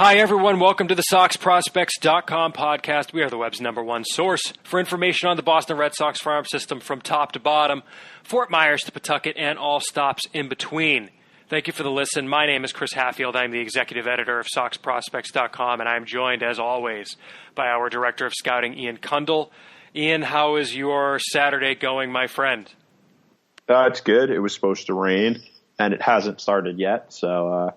Hi, everyone. Welcome to the SoxProspects.com podcast. We are the web's #1 source for information on the Boston Red Sox farm system from top to bottom, Fort Myers to Pawtucket, and all stops in between. Thank you for the listen. My name is Chris Hatfield. I'm the executive editor of SoxProspects.com, and I'm joined, as always, by our director of scouting, Ian Kundle. Ian, how is your Saturday going, my friend? It's good. It was supposed to rain, and it hasn't started yet, so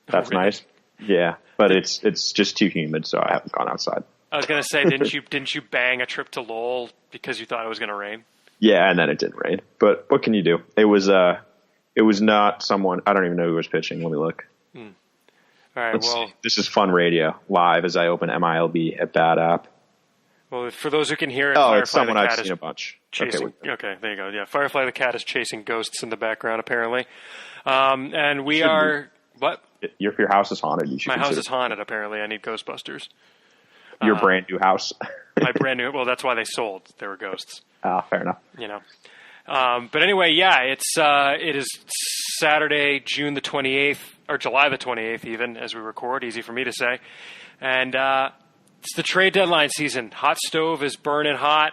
that's really? nice. Yeah, but it's just too humid, so I haven't gone outside. I was going to say, didn't you bang a trip to Lowell because you thought it was going to rain? Yeah, and then it didn't rain. But what can you do? It was not someone. I don't even know who was pitching. Let me look. All right. This is fun radio live as I open MILB at Bad App. Well, for those who can hear it, it's someone I've seen a bunch. Chasing, okay, there you go. Yeah, Firefly the cat is chasing ghosts in the background, apparently. And we are what? If your house is haunted, you should. My house is haunted. Apparently, I need Ghostbusters. Your brand new house. My brand new. Well, that's why they sold. They were ghosts. Fair enough. You know. But anyway, yeah, it is Saturday, June the 28th, or July the 28th, even as we record. Easy for me to say, and it's the trade deadline season. Hot stove is burning hot.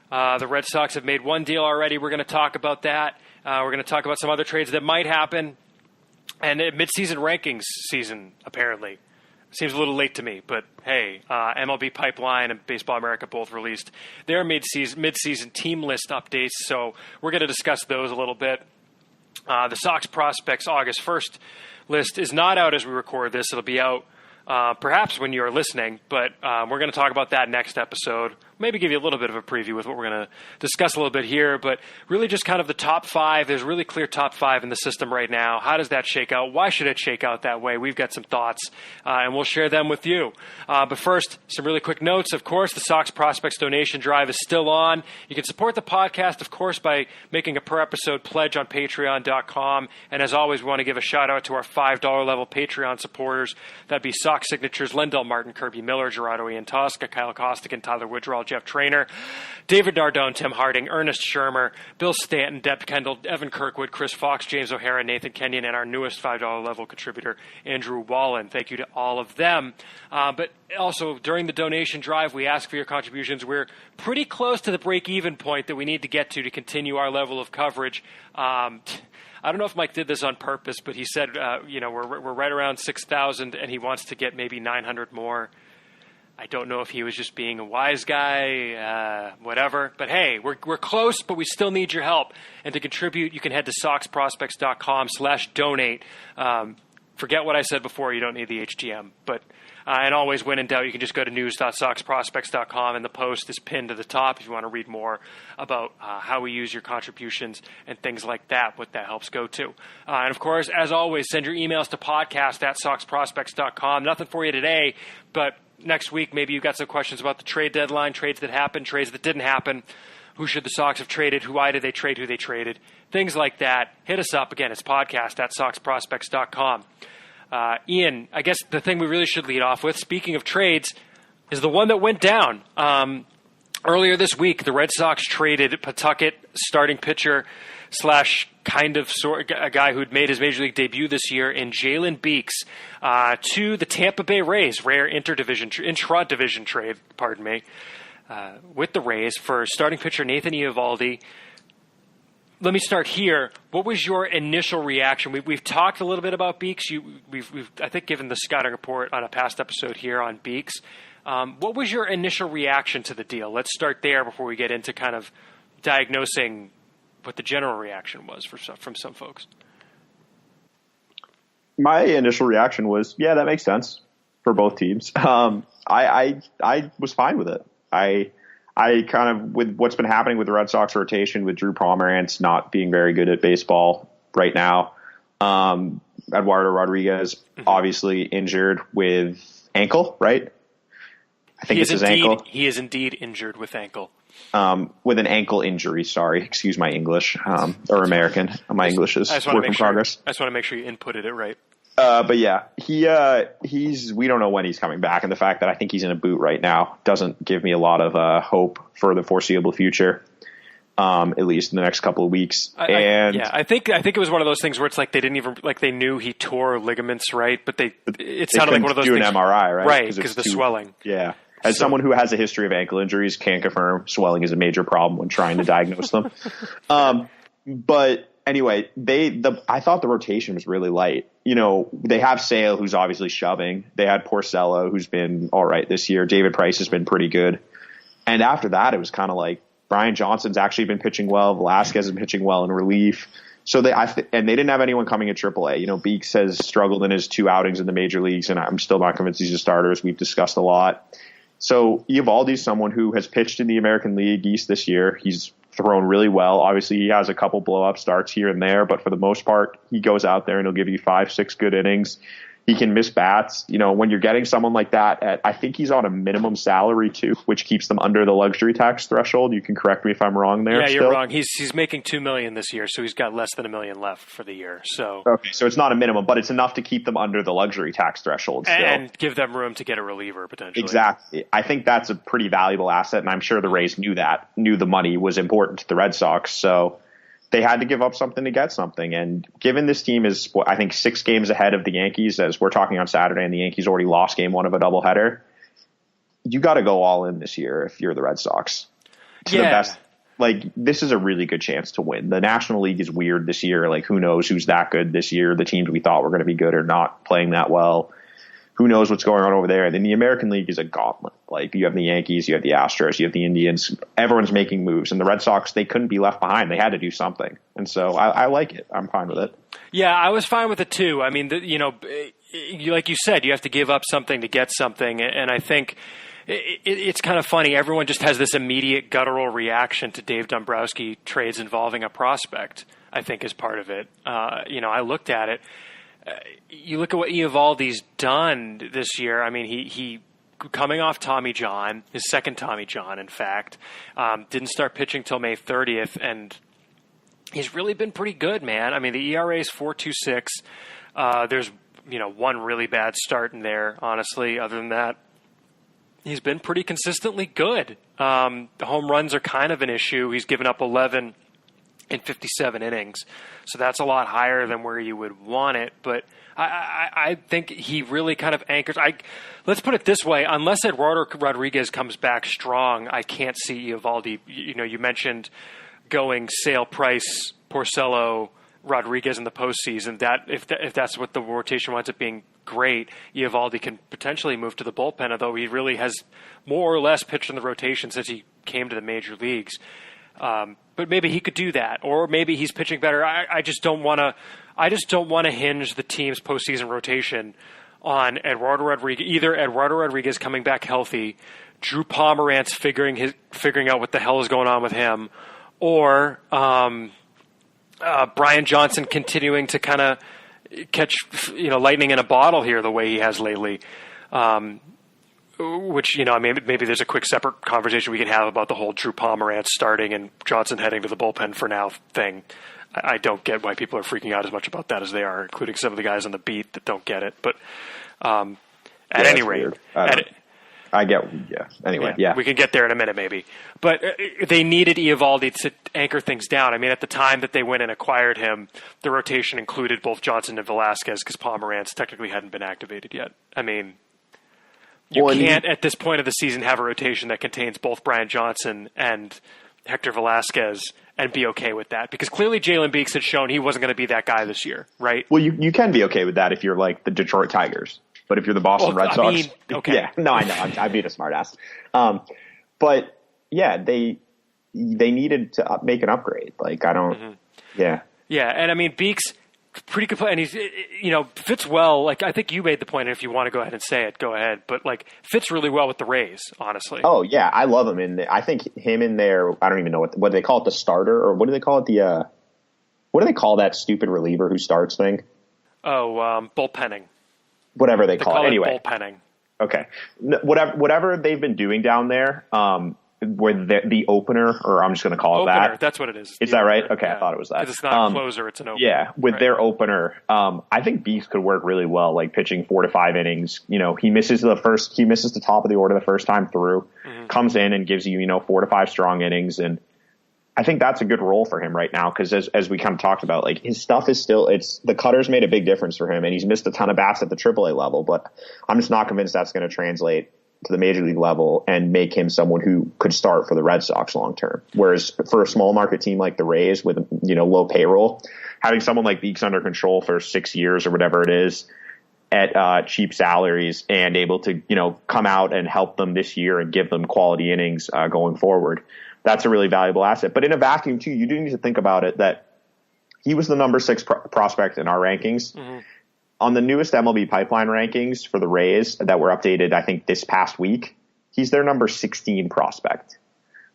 The Red Sox have made one deal already. We're going to talk about that. We're going to talk about some other trades that might happen. And mid-season rankings season, apparently. Seems a little late to me, but hey, MLB Pipeline and Baseball America both released their mid-season team list updates, so we're going to discuss those a little bit. The Sox Prospects August 1st list is not out as we record this. It'll be out perhaps when you're listening, but we're going to talk about that next episode. Maybe give you a little bit of a preview with what we're going to discuss a little bit here, but really just kind of the top five. There's really clear top five in the system right now. How does that shake out? Why should it shake out that way? We've got some thoughts, and we'll share them with you. But first, some really quick notes. Of course, the Sox Prospects donation drive is still on. You can support the podcast, of course, by making a per-episode pledge on Patreon.com. And as always, we want to give a shout-out to our $5 level Patreon supporters. That'd be Sox signatures Lendell Martin, Kirby Miller, Gerardo Ian Tosca, Kyle Costigan, Tyler Woodrow, Jeff Trainer, David Nardone, Tim Harding, Ernest Shermer, Bill Stanton, Deb Kendall, Evan Kirkwood, Chris Fox, James O'Hara, Nathan Kenyon, and our newest $5 level contributor, Andrew Wallen. Thank you to all of them. But also, during the donation drive, we ask for your contributions. We're pretty close to the break-even point that we need to get to continue our level of coverage. I don't know if Mike did this on purpose, but he said, we're right around 6,000, and he wants to get maybe 900 more. I don't know if he was just being a wise guy, whatever. But hey, we're close, but we still need your help. And to contribute, you can head to SoxProspects.com/donate. Forget what I said before. You don't need the HTM. But and always, when in doubt, you can just go to news.soxprospects.com, and the post is pinned to the top if you want to read more about how we use your contributions and things like that, what that helps go to. And of course, as always, send your emails to podcast@soxprospects.com. Nothing for you today, but next week, maybe you've got some questions about the trade deadline, trades that happened, trades that didn't happen. Who should the Sox have traded? Why did they trade who they traded? Things like that. Hit us up. Again, it's podcast@soxprospects.com. Ian, I guess the thing we really should lead off with, speaking of trades, is the one that went down. Earlier this week, the Red Sox traded Pawtucket starting pitcher / a guy who'd made his Major League debut this year in Jalen Beeks to the Tampa Bay Rays, rare intra-division trade, with the Rays for starting pitcher Nathan Eovaldi. Let me start here. What was your initial reaction? We've talked a little bit about Beeks. We've I think given the scouting report on a past episode here on Beeks. What was your initial reaction to the deal? Let's start there before we get into kind of diagnosing what the general reaction was from some folks. My initial reaction was, yeah, that makes sense for both teams. I was fine with it. I kind of, with what's been happening with the Red Sox rotation, with Drew Pomeranz not being very good at baseball right now, Eduardo Rodriguez obviously injured with ankle, right? I think it's his ankle. He is indeed injured with ankle. With an ankle injury, sorry. Excuse my English, or American. My English is work in progress. I just want to make sure you inputted it right. But yeah, we don't know when he's coming back. And the fact that I think he's in a boot right now doesn't give me a lot of hope for the foreseeable future. at least in the next couple of weeks. I think it was one of those things where it's like they didn't even they knew he tore ligaments, right? But it sounded like one of those do things. An MRI, right? Right, because the swelling. Yeah. As someone who has a history of ankle injuries, can confirm swelling is a major problem when trying to diagnose them. But anyway, I thought the rotation was really light. They have Sale, who's obviously shoving. They had Porcello, who's been all right this year. David Price has been pretty good. And after that, it was kind of like Brian Johnson's actually been pitching well. Velasquez is pitching well in relief. So they didn't have anyone coming at AAA. Beeks has struggled in his 2 outings in the major leagues, and I'm still not convinced he's a starter, as we've discussed a lot. So Eovaldi's someone who has pitched in the American League East this year. He's thrown really well. Obviously, he has a couple blow-up starts here and there, but for the most part, he goes out there and he'll give you 5-6 good innings. He can miss bats. When you're getting someone like that I think he's on a minimum salary too, which keeps them under the luxury tax threshold. You can correct me if I'm wrong there. Yeah, still. You're wrong. He's making $2 million this year, so he's got less than $1 million left for the year. So okay, so it's not a minimum, but it's enough to keep them under the luxury tax threshold still. And give them room to get a reliever potentially. Exactly. I think that's a pretty valuable asset, and I'm sure the Rays knew the money was important to the Red Sox. So they had to give up something to get something. And given this team is, I think, 6 games ahead of the Yankees, as we're talking on Saturday, and the Yankees already lost game 1 of a doubleheader, you got to go all in this year if you're the Red Sox. The best. This is a really good chance to win. The National League is weird this year. Who knows who's that good this year? The teams we thought were going to be good are not playing that well. Who knows what's going on over there? And then the American League is a gauntlet. You have the Yankees, you have the Astros, you have the Indians. Everyone's making moves. And the Red Sox, they couldn't be left behind. They had to do something. And so I like it. I'm fine with it. Yeah, I was fine with it too. I mean, like you said, you have to give up something to get something. And I think it's kind of funny. Everyone just has this immediate guttural reaction to Dave Dombrowski trades involving a prospect, I think is part of it. I looked at it. You look at what Eovaldi's done this year. I mean, he coming off Tommy John, his second Tommy John, in fact, didn't start pitching till May 30th, and he's really been pretty good, man. I mean, the ERA is 4.26. There's one really bad start in there, honestly. Other than that, he's been pretty consistently good. The home runs are kind of an issue. He's given up 11 in 57 innings. So that's a lot higher than where you would want it. But I think he really kind of anchors. Let's put it this way. Unless Eduardo Rodriguez comes back strong, I can't see Eovaldi. You mentioned going Sale, Price, Porcello, Rodriguez in the postseason. If that's what the rotation winds up being, great. Eovaldi can potentially move to the bullpen, although he really has more or less pitched in the rotation since he came to the major leagues. But maybe he could do that, or maybe he's pitching better. I just don't want to hinge the team's postseason rotation on Eduardo Rodriguez. Either Eduardo Rodriguez coming back healthy, Drew Pomeranz figuring out what the hell is going on with him, or Brian Johnson continuing to kind of catch lightning in a bottle here the way he has lately. Which, maybe there's a quick separate conversation we can have about the whole Drew Pomeranz starting and Johnson heading to the bullpen for now thing. I don't get why people are freaking out as much about that as they are, including some of the guys on the beat that don't get it. But at any rate, Anyway, we can get there in a minute maybe. But they needed Eovaldi to anchor things down. I mean, at the time that they went and acquired him, the rotation included both Johnson and Velasquez because Pomeranz technically hadn't been activated yet. I mean, you can't, at this point of the season, have a rotation that contains both Brian Johnson and Hector Velasquez and be okay with that. Because clearly Jalen Beeks had shown he wasn't going to be that guy this year, right? Well, you can be okay with that if you're like the Detroit Tigers. But if you're the Boston Red Sox... okay. Yeah, no, I know. I'm being a smartass. But, yeah, they needed to make an upgrade. Yeah. Yeah, and I mean, Beeks... pretty good play, and he's fits well. I think you made the point. And if you want to go ahead and say it, go ahead. But fits really well with the Rays, honestly. Oh yeah, I love him. I think him in there. I don't even know what do they call it, the starter, or what do they call it, what do they call that stupid reliever who starts thing? Oh, bullpenning. Whatever they call it. Anyway, bullpenning. Okay, whatever they've been doing down there. Where the opener, or I'm just going to call it that. That's what it is. Is that right? Okay, yeah. I thought it was that. Because it's not a closer, it's an opener. Yeah, with their opener, I think Beeks could work really well, pitching 4 to 5 innings. He misses the top of the order the first time through, comes in and gives you, 4 to 5 strong innings, and I think that's a good role for him right now because as we kind of talked about, like his stuff is still the cutter's made a big difference for him, and he's missed a ton of bats at the AAA level, but I'm just not convinced that's going to translate to the major league level and make him someone who could start for the Red Sox long term. Whereas for a small market team like the Rays with low payroll, having someone like Beeks under control for 6 years or whatever it is at cheap salaries and able to come out and help them this year and give them quality innings going forward. That's a really valuable asset. But in a vacuum, too, you do need to think about it that he was the number 6 prospect in our rankings. Mm-hmm. On the newest MLB pipeline rankings for the Rays that were updated, I think, this past week, he's their number 16 prospect.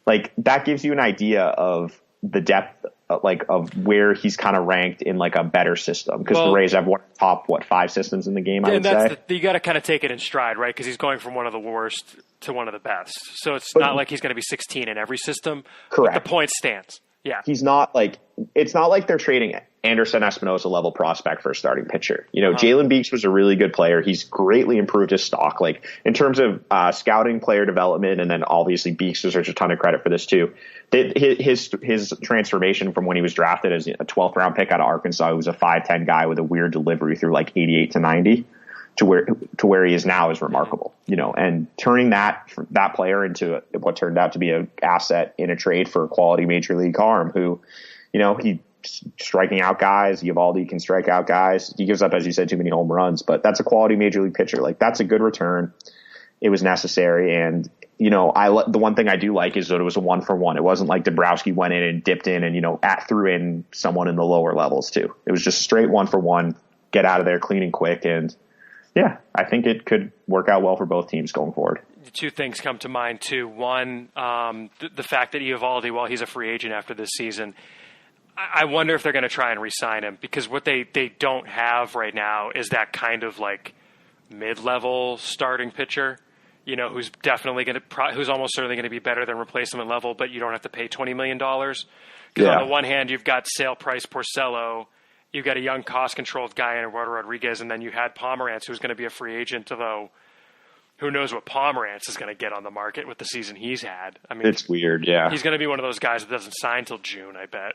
Like, that gives you an idea of the depth, of where he's kind of ranked in, like, a better system. Because the Rays have top 5 systems in the game, I would say. You got to kind of take it in stride, right? Because he's going from one of the worst to one of the best. So it's not like he's going to be 16 in every system. Correct. But the point stands. Yeah. He's not like – it's not like they're trading Anderson Espinosa level prospect for a starting pitcher. Jalen Beeks was a really good player. He's greatly improved his stock. Like, in terms of scouting, player development, and then obviously Beeks deserves a ton of credit for this too. His transformation from when he was drafted as a 12th round pick out of Arkansas, who was a 5'10" guy with a weird delivery through like 88 to 90 to where he is now is remarkable. And turning that player into what turned out to be an asset in a trade for a quality major league arm who, he striking out guys. Eovaldi can strike out guys. He gives up, as you said, too many home runs, but that's a quality major league pitcher. Like, that's a good return. It was necessary. And, the one thing I do like is that it was a 1-for-1. It wasn't like Dombrowski went in and dipped in and, threw in someone in the lower levels too. It was just straight 1-for-1, get out of there clean and quick. And yeah, I think it could work out well for both teams going forward. Two things come to mind too. One, the fact that Eovaldi, while he's a free agent after this season, I wonder if they're going to try and re-sign him, because what they don't have right now is that kind of like mid-level starting pitcher, who's definitely who's almost certainly going to be better than replacement level, but you don't have to pay $20 million. Because on the one hand, you've got sale price Porcello, you've got a young cost-controlled guy in Eduardo Rodriguez, and then you had Pomerantz, who's going to be a free agent, although who knows what Pomerantz is going to get on the market with the season he's had. I mean, it's weird, yeah. He's going to be one of those guys that doesn't sign till June, I bet.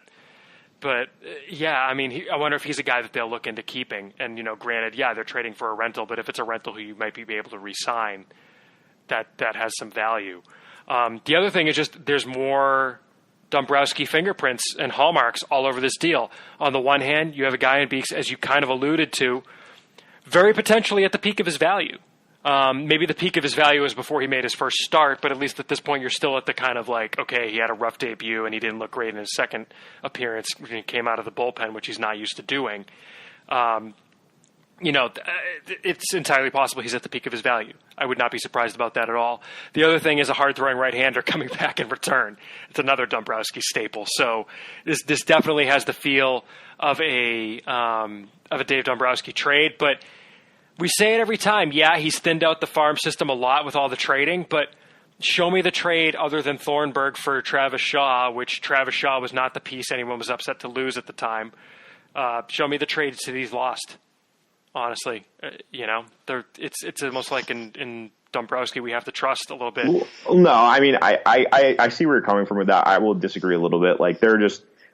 But, yeah, I mean, I wonder if he's a guy that they'll look into keeping. And, granted, yeah, they're trading for a rental, but if it's a rental who you might be able to re-sign, that has some value. The other thing is just there's more Dombrowski fingerprints and hallmarks all over this deal. On the one hand, you have a guy in Beeks, as you kind of alluded to, very potentially at the peak of his value. Maybe the peak of his value was before he made his first start, but at least at this point you're still at the kind of like, okay, he had a rough debut and he didn't look great in his second appearance when he came out of the bullpen, which he's not used to doing. It's entirely possible he's at the peak of his value. I would not be surprised about that at all. The other thing is a hard-throwing right-hander coming back in return. It's another Dombrowski staple. So this definitely has the feel of a Dave Dombrowski trade, but we say it every time. Yeah, he's thinned out the farm system a lot with all the trading, but show me the trade other than Thornburg for Travis Shaw, which Travis Shaw was not the piece anyone was upset to lose at the time. Show me the trades that he's lost. Honestly, it's almost like in Dombrowski we have to trust a little bit. No, I mean, I see where you're coming from with that. I will disagree a little bit. Like,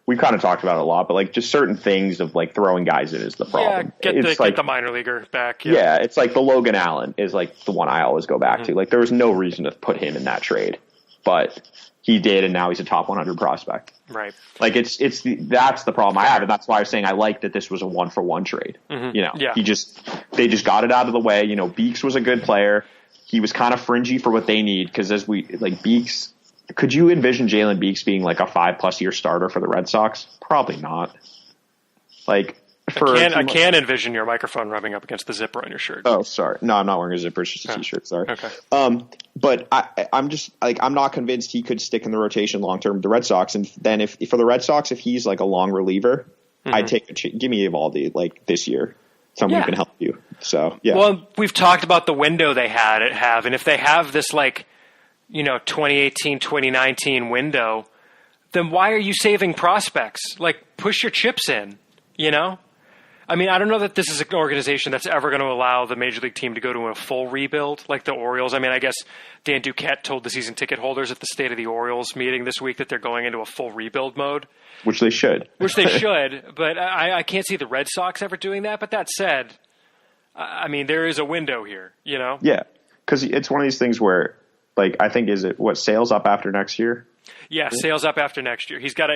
we've kind of talked about it a lot, but like just certain things of like throwing guys in is the problem. Yeah, get the minor leaguer back. Yeah, it's like the Logan Allen is like the one I always go back to. Like, there was no reason to put him in that trade, but he did, and now he's a top 100 prospect. Right. Like, that's the problem I have, and that's why I was saying I like that this was a 1-for-1 trade. Mm-hmm. They just got it out of the way. Beeks was a good player. He was kind of fringy for what they need, because Beeks. Could you envision Jalen Beeks being like a 5+ year starter for the Red Sox? Probably not. Like, I can envision your microphone rubbing up against the zipper on your shirt. Oh, sorry. No, I'm not wearing a zipper. It's just a t-shirt. Sorry. Okay. But I'm just like, I'm not convinced he could stick in the rotation long term with the Red Sox. And then if for the Red Sox, if he's like a long reliever, I'd give me Eovaldi like this year. Someone who can help you. So yeah. Well, we've talked about the window they have, and if they have this like, 2018, 2019 window, then why are you saving prospects? Like, push your chips in, I mean, I don't know that this is an organization that's ever going to allow the major league team to go to a full rebuild like the Orioles. I mean, I guess Dan Duquette told the season ticket holders at the State of the Orioles meeting this week that they're going into a full rebuild mode. Which they should. But I can't see the Red Sox ever doing that. But that said, I mean, there is a window here, you know? Yeah, because it's one of these things where, like, I think Sale's up after next year? Yeah, Sale's up after next year. He's got.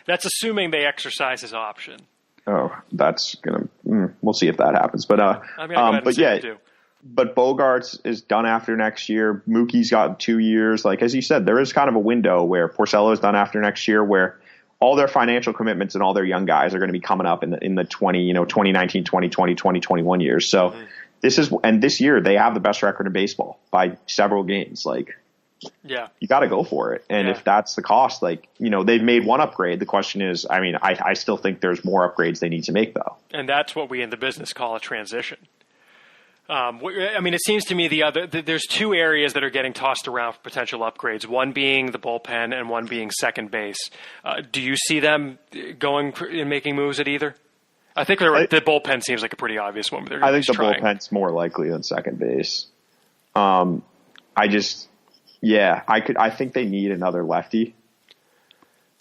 That's assuming they exercise his option. Oh, that's gonna. We'll see if that happens. But but Bogarts is done after next year. Mookie's got 2 years. Like, as you said, there is kind of a window where Porcello is done after next year, where all their financial commitments and all their young guys are going to be coming up in the 2019, 2020, 2021 years. So this year they have the best record in baseball by several games. Like, yeah, you got to go for it. And if that's the cost, like, they've made one upgrade. The question is, I mean, I still think there's more upgrades they need to make though. And that's what we in the business call a transition. I mean, it seems to me there's two areas that are getting tossed around for potential upgrades, one being the bullpen and one being second base. Do you see them going and making moves at either? I think the bullpen seems like a pretty obvious one. I think the bullpen's more likely than second base. I think they need another lefty.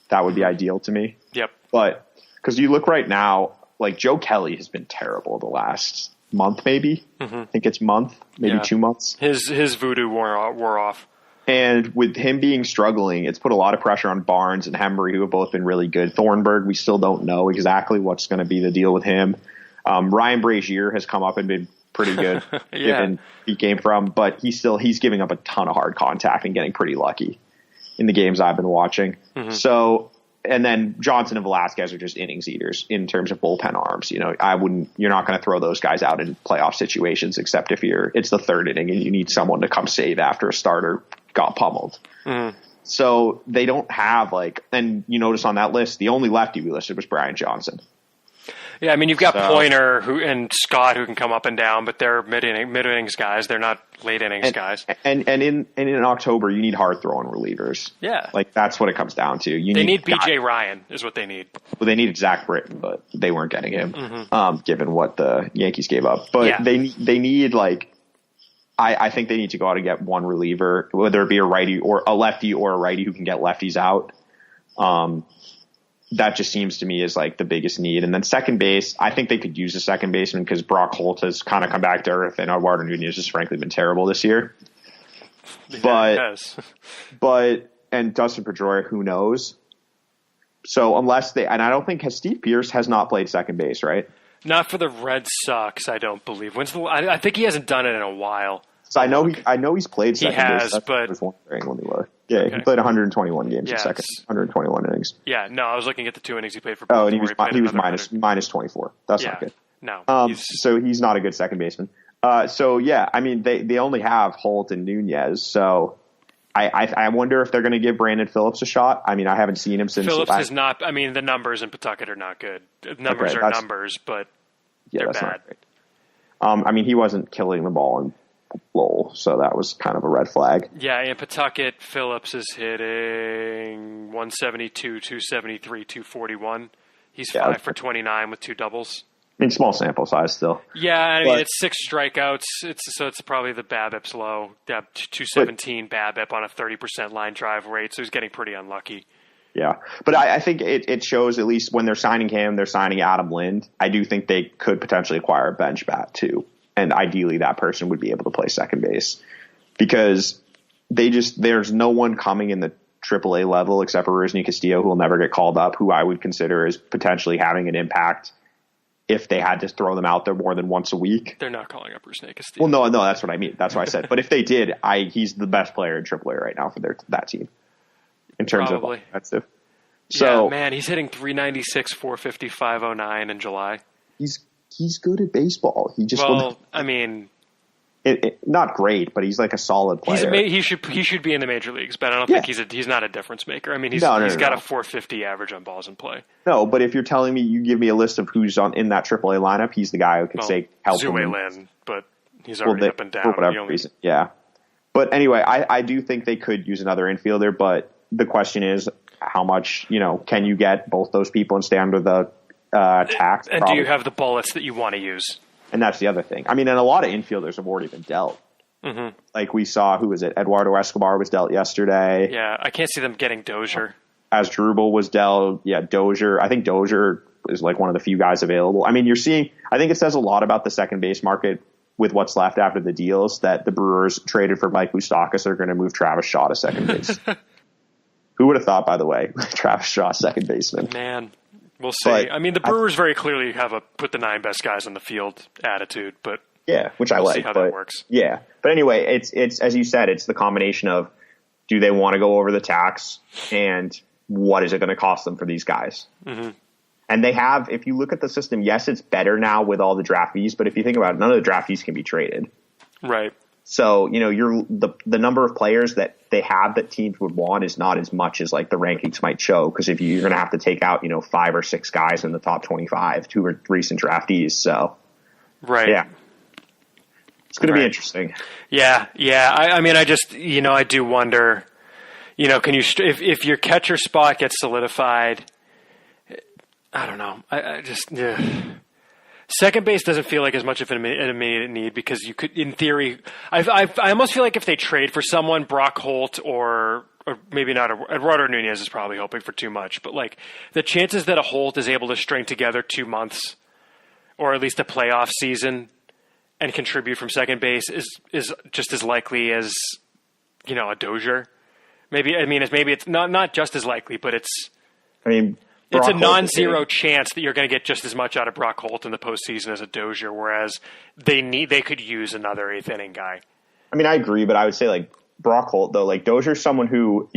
That would be ideal to me. Yep. But because you look right now, like Joe Kelly has been terrible the last month, maybe. Mm-hmm. I think it's maybe 2 months. His voodoo wore off. And with him being struggling, it's put a lot of pressure on Barnes and Hembree, who have both been really good. Thornburg, we still don't know exactly what's going to be the deal with him. Ryan Brazier has come up and been pretty good given he came from, but he's giving up a ton of hard contact and getting pretty lucky in the games I've been watching. Mm-hmm. So, and then Johnson and Velasquez are just innings eaters in terms of bullpen arms. You're not going to throw those guys out in playoff situations, except if it's the third inning and you need someone to come save after a starter got pummeled. Mm-hmm. So they don't have and you notice on that list, the only lefty we listed was Brian Johnson. Yeah, I mean, you've got Pointer and Scott who can come up and down, but they're mid innings guys. They're not late innings guys. And in October, you need hard throwing relievers. Yeah, that's what it comes down to. They need BJ Ryan is what they need. Well, they needed Zach Britton, but they weren't getting him, given what the Yankees gave up. But they need I think they need to go out and get one reliever, whether it be a righty or a lefty or a righty who can get lefties out. That just seems to me is the biggest need. And then second base, I think they could use a second baseman because Brock Holt has kind of come back to earth and Eduardo Nunez has frankly been terrible this year. Yeah, and Dustin Pedroia, who knows? So unless and I don't think Steve Pearce has not played second base, right? Not for the Red Sox, I don't believe. I think he hasn't done it in a while. So I know he's played second base. That's but I was wondering when he was. Yeah, okay. He played 121 games in second, 121 innings. Yeah, no, I was looking at the 2 innings he played for. Oh, and he was minus 24. That's not good. No, so he's not a good second baseman. I mean, they only have Holt and Nunez. So I wonder if they're going to give Brandon Phillips a shot. I mean, I haven't seen him since. Phillips is not. I mean, the numbers in Pawtucket are not good. Numbers are numbers, but they're bad. I mean, he wasn't killing the ball in Lowell, so that was kind of a red flag. Yeah, in Pawtucket, Phillips is hitting 172, 273, 241. He's 5 for 29 with 2 doubles. I mean, small sample size still. Yeah, I mean, it's 6 strikeouts. It's probably the BABIP's low. Yeah, 217 BABIP on a 30% line drive rate, so he's getting pretty unlucky. Yeah, but I think it shows, at least when they're signing him, they're signing Adam Lind. I do think they could potentially acquire a bench bat too. And ideally that person would be able to play second base because there's no one coming in the AAA level except for Rusney Castillo, who will never get called up, who I would consider as potentially having an impact if they had to throw them out there more than once a week. They're not calling up Rusney Castillo. Well, no, that's what I mean. That's what I said. But if they did, he's the best player in AAA right now for that team in terms of offensive. So, yeah, man, he's hitting 396, 450, 509 in July. He's good at baseball. He just I mean, not great, but he's like a solid player. He should be in the major leagues, but I don't think he's not a difference maker. I mean, he's got a 450 average on balls in play. No, but if you're telling me you give me a list of who's in that AAA lineup, he's the guy who could help him. Zuelin, but he's already up and down for whatever reason. Yeah, but anyway, I do think they could use another infielder, but the question is how much can you get both those people and stay under the taxed. And probably. do you have the bullets that you want to use? And that's the other thing. I mean, and a lot of infielders have already been dealt. Mm-hmm. Like we saw, who was it? Eduardo Escobar was dealt yesterday. Yeah, I can't see them getting Dozier. Asdrubal was dealt. Yeah, Dozier. I think Dozier is like one of the few guys available. I mean, you're seeing, I think it says a lot about the second base market with what's left after the deals that the Brewers traded for Mike Moustakas are going to move Travis Shaw to second base. Who would have thought, by the way, Travis Shaw, second baseman? Man, we'll see. But I mean, the Brewers very clearly have a put the 9 best guys on the field attitude, but yeah, which I like. See how that works. Yeah, but anyway, it's as you said, it's the combination of do they want to go over the tax and what is it going to cost them for these guys? Mm-hmm. And they have, if you look at the system, yes, it's better now with all the draft fees, but if you think about it, none of the draft fees can be traded. Right. So, the number of players that they have that teams would want is not as much as like the rankings might show. Because if you're going to have to take out, 5 or 6 guys in the top 25, 2 or recent draftees. So, right. Yeah. It's going to be interesting. Yeah. Yeah. I mean, I just, I do wonder, can you, if your catcher spot gets solidified, I don't know. I just, second base doesn't feel like as much of an immediate need because you could, in theory, I almost feel like if they trade for someone, Brock Holt or maybe not, Eduardo Nunez is probably hoping for too much, but like the chances that a Holt is able to string together 2 months or at least a playoff season and contribute from second base is just as likely as, a Dozier. Maybe it's not just as likely, but it's a non-zero chance that you're going to get just as much out of Brock Holt in the postseason as a Dozier, whereas they could use another 8th inning guy. I mean, I agree, but I would say like Brock Holt though, like Dozier's someone who,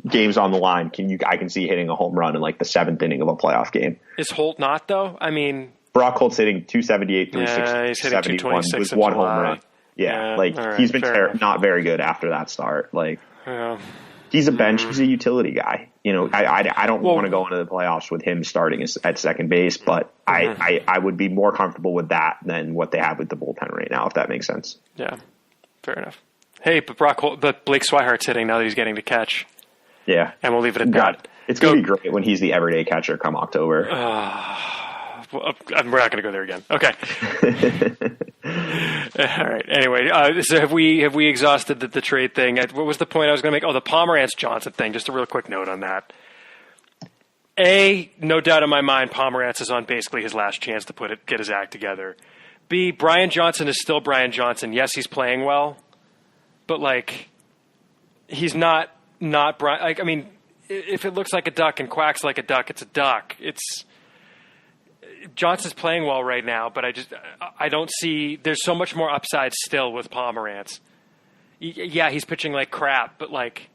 games on the line I can see hitting a home run in like the 7th inning of a playoff game. Is Holt not though? I mean, Brock Holt's hitting 278, 360, he's hitting 226 with 1 home run. Yeah, right, he's been not very good after that start. Like, he's a bench. He's a utility guy. I don't want to go into the playoffs with him starting at second base, but I would be more comfortable with that than what they have with the bullpen right now, if that makes sense. Yeah, fair enough. Hey, but Blake Swihart's hitting now that he's getting to catch. Yeah, and we'll leave it at that. It's going to be great when he's the everyday catcher come October. We're not going to go there again. Okay. All right. Anyway, so have we exhausted the trade thing? What was the point I was going to make? Oh, the Pomerantz Johnson thing. Just a real quick note on that. A, no doubt in my mind, Pomerantz is on basically his last chance to get his act together. B, Brian Johnson is still Brian Johnson. Yes, he's playing well, but like, he's not Brian. Like, I mean, if it looks like a duck and quacks like a duck, it's a duck. Johnson's playing well right now, but I don't see – there's so much more upside still with Pomerantz. Yeah, he's pitching like crap, but like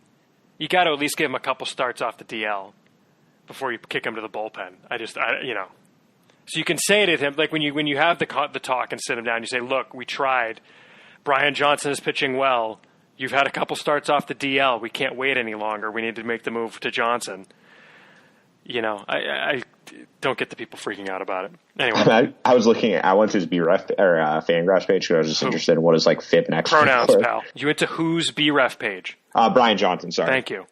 you got to at least give him a couple starts off the DL before you kick him to the bullpen. So you can say to him, like when you have the talk and sit him down, you say, look, we tried. Brian Johnson is pitching well. You've had a couple starts off the DL. We can't wait any longer. We need to make the move to Johnson. I don't get the people freaking out about it. Anyway, I went to his BREF or Fangraphs page because I was just interested in what his like FIP next. Pronouns, pal. You went to whose BREF page? Brian Johnson. Sorry. Thank you.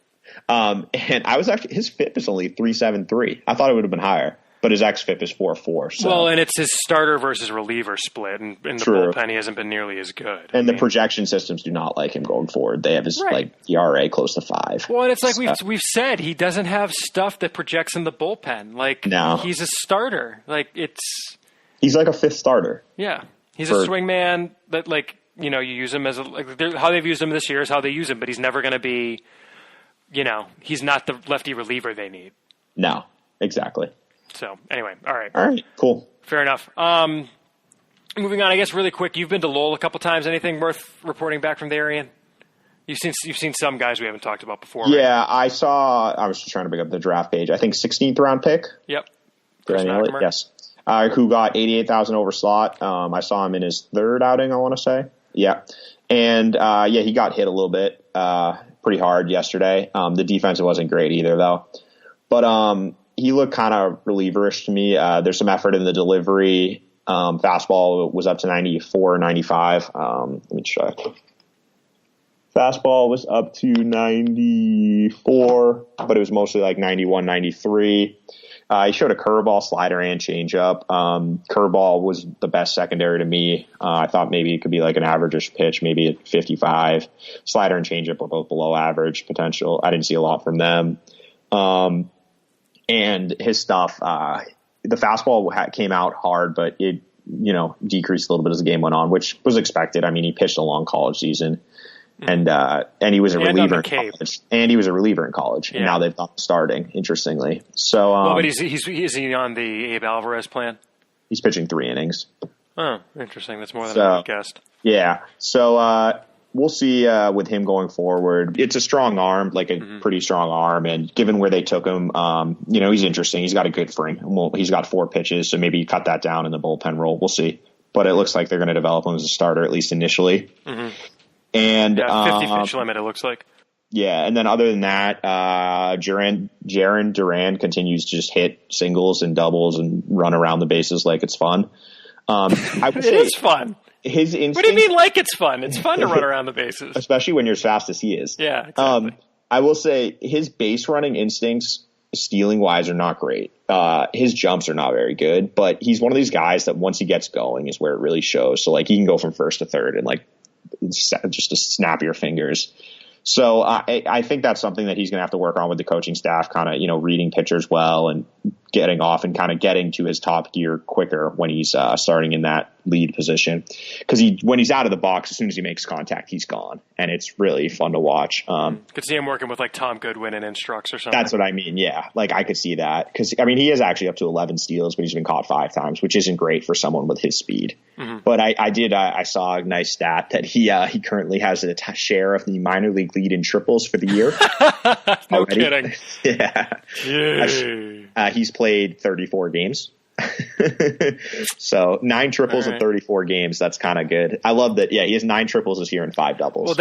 And I was actually his FIP is only 3.73. I thought it would have been higher, but his xFIP is 4.4. So. Well, and it's his starter versus reliever split, and in the bullpen he hasn't been nearly as good. And the projection systems do not like him going forward. They have his like ERA close to 5. Well, and it's like we've said, he doesn't have stuff that projects in the bullpen. Like he's a starter. Like he's like a 5th starter. Yeah, he's a swing man that you use him as how they've used him this year is how they use him, but he's never going to be. He's not the lefty reliever they need. No, exactly. So anyway, all right, cool, fair enough. Moving on, I guess really quick. You've been to Lowell a couple times. Anything worth reporting back from there, Ian? You've seen some guys we haven't talked about before. Yeah, right? I was just trying to bring up the draft page. I think 16th round pick. Yep. Yes. Who got 88,000 over slot. I saw him in his 3rd outing, I want to say. Yeah. And he got hit a little bit, pretty hard yesterday. The defense wasn't great either, though. But he looked kind of relieverish to me. There's some effort in the delivery. Fastball was up to 94, 95. Let me check. Fastball was up to 94, but it was mostly like 91, 93. He showed a curveball, slider, and changeup. Curveball was the best secondary to me. I thought maybe it could be like an average-ish pitch, maybe at 55. Slider and changeup were both below average potential. I didn't see a lot from them. And his stuff, the fastball came out hard, but it, decreased a little bit as the game went on, which was expected. I mean, he pitched a long college season. And he was a reliever in college. And he was a reliever in college. And now they've got him starting, interestingly. So, but is he on the Abe Alvarez plan? He's pitching 3 innings. Oh, interesting. That's more than I guessed. Yeah. So, we'll see with him going forward. It's a strong arm, like a pretty strong arm. And given where they took him, he's interesting. He's got a good frame. Well, he's got 4 pitches, so maybe cut that down in the bullpen role. We'll see. But it looks like they're going to develop him as a starter, at least initially. Mm-hmm. And 50 pitch limit, it looks like. Yeah, and then other than that, Jarren Duran continues to just hit singles and doubles and run around the bases like it's fun. I would it is fun. His instinct, what do you mean like it's fun? It's fun to run around the bases. Especially when you're as fast as he is. Yeah, exactly. I will say his base running instincts, stealing-wise, are not great. His jumps are not very good, but he's one of these guys that once he gets going is where it really shows. So, like, he can go from first to third and, like, just to snap your fingers. So I think that's something that he's going to have to work on with the coaching staff, kind of, reading pitchers well and getting off and kind of getting to his top gear quicker when he's starting in that lead position. Because when he's out of the box, as soon as he makes contact, he's gone. And it's really fun to watch. Could see him working with like Tom Goodwin and Instructs or something. That's what I mean. Yeah. Like I could see that. Because, he is actually up to 11 steals, but he's been caught 5 times, which isn't great for someone with his speed. Mm-hmm. But I saw a nice stat that he currently has a share of the minor league lead in triples for the year. No kidding. Yeah. He's played 34 games. So 9 triples in 34 games. That's kind of good. I love that. Yeah, he has 9 triples this year and 5 doubles. Well,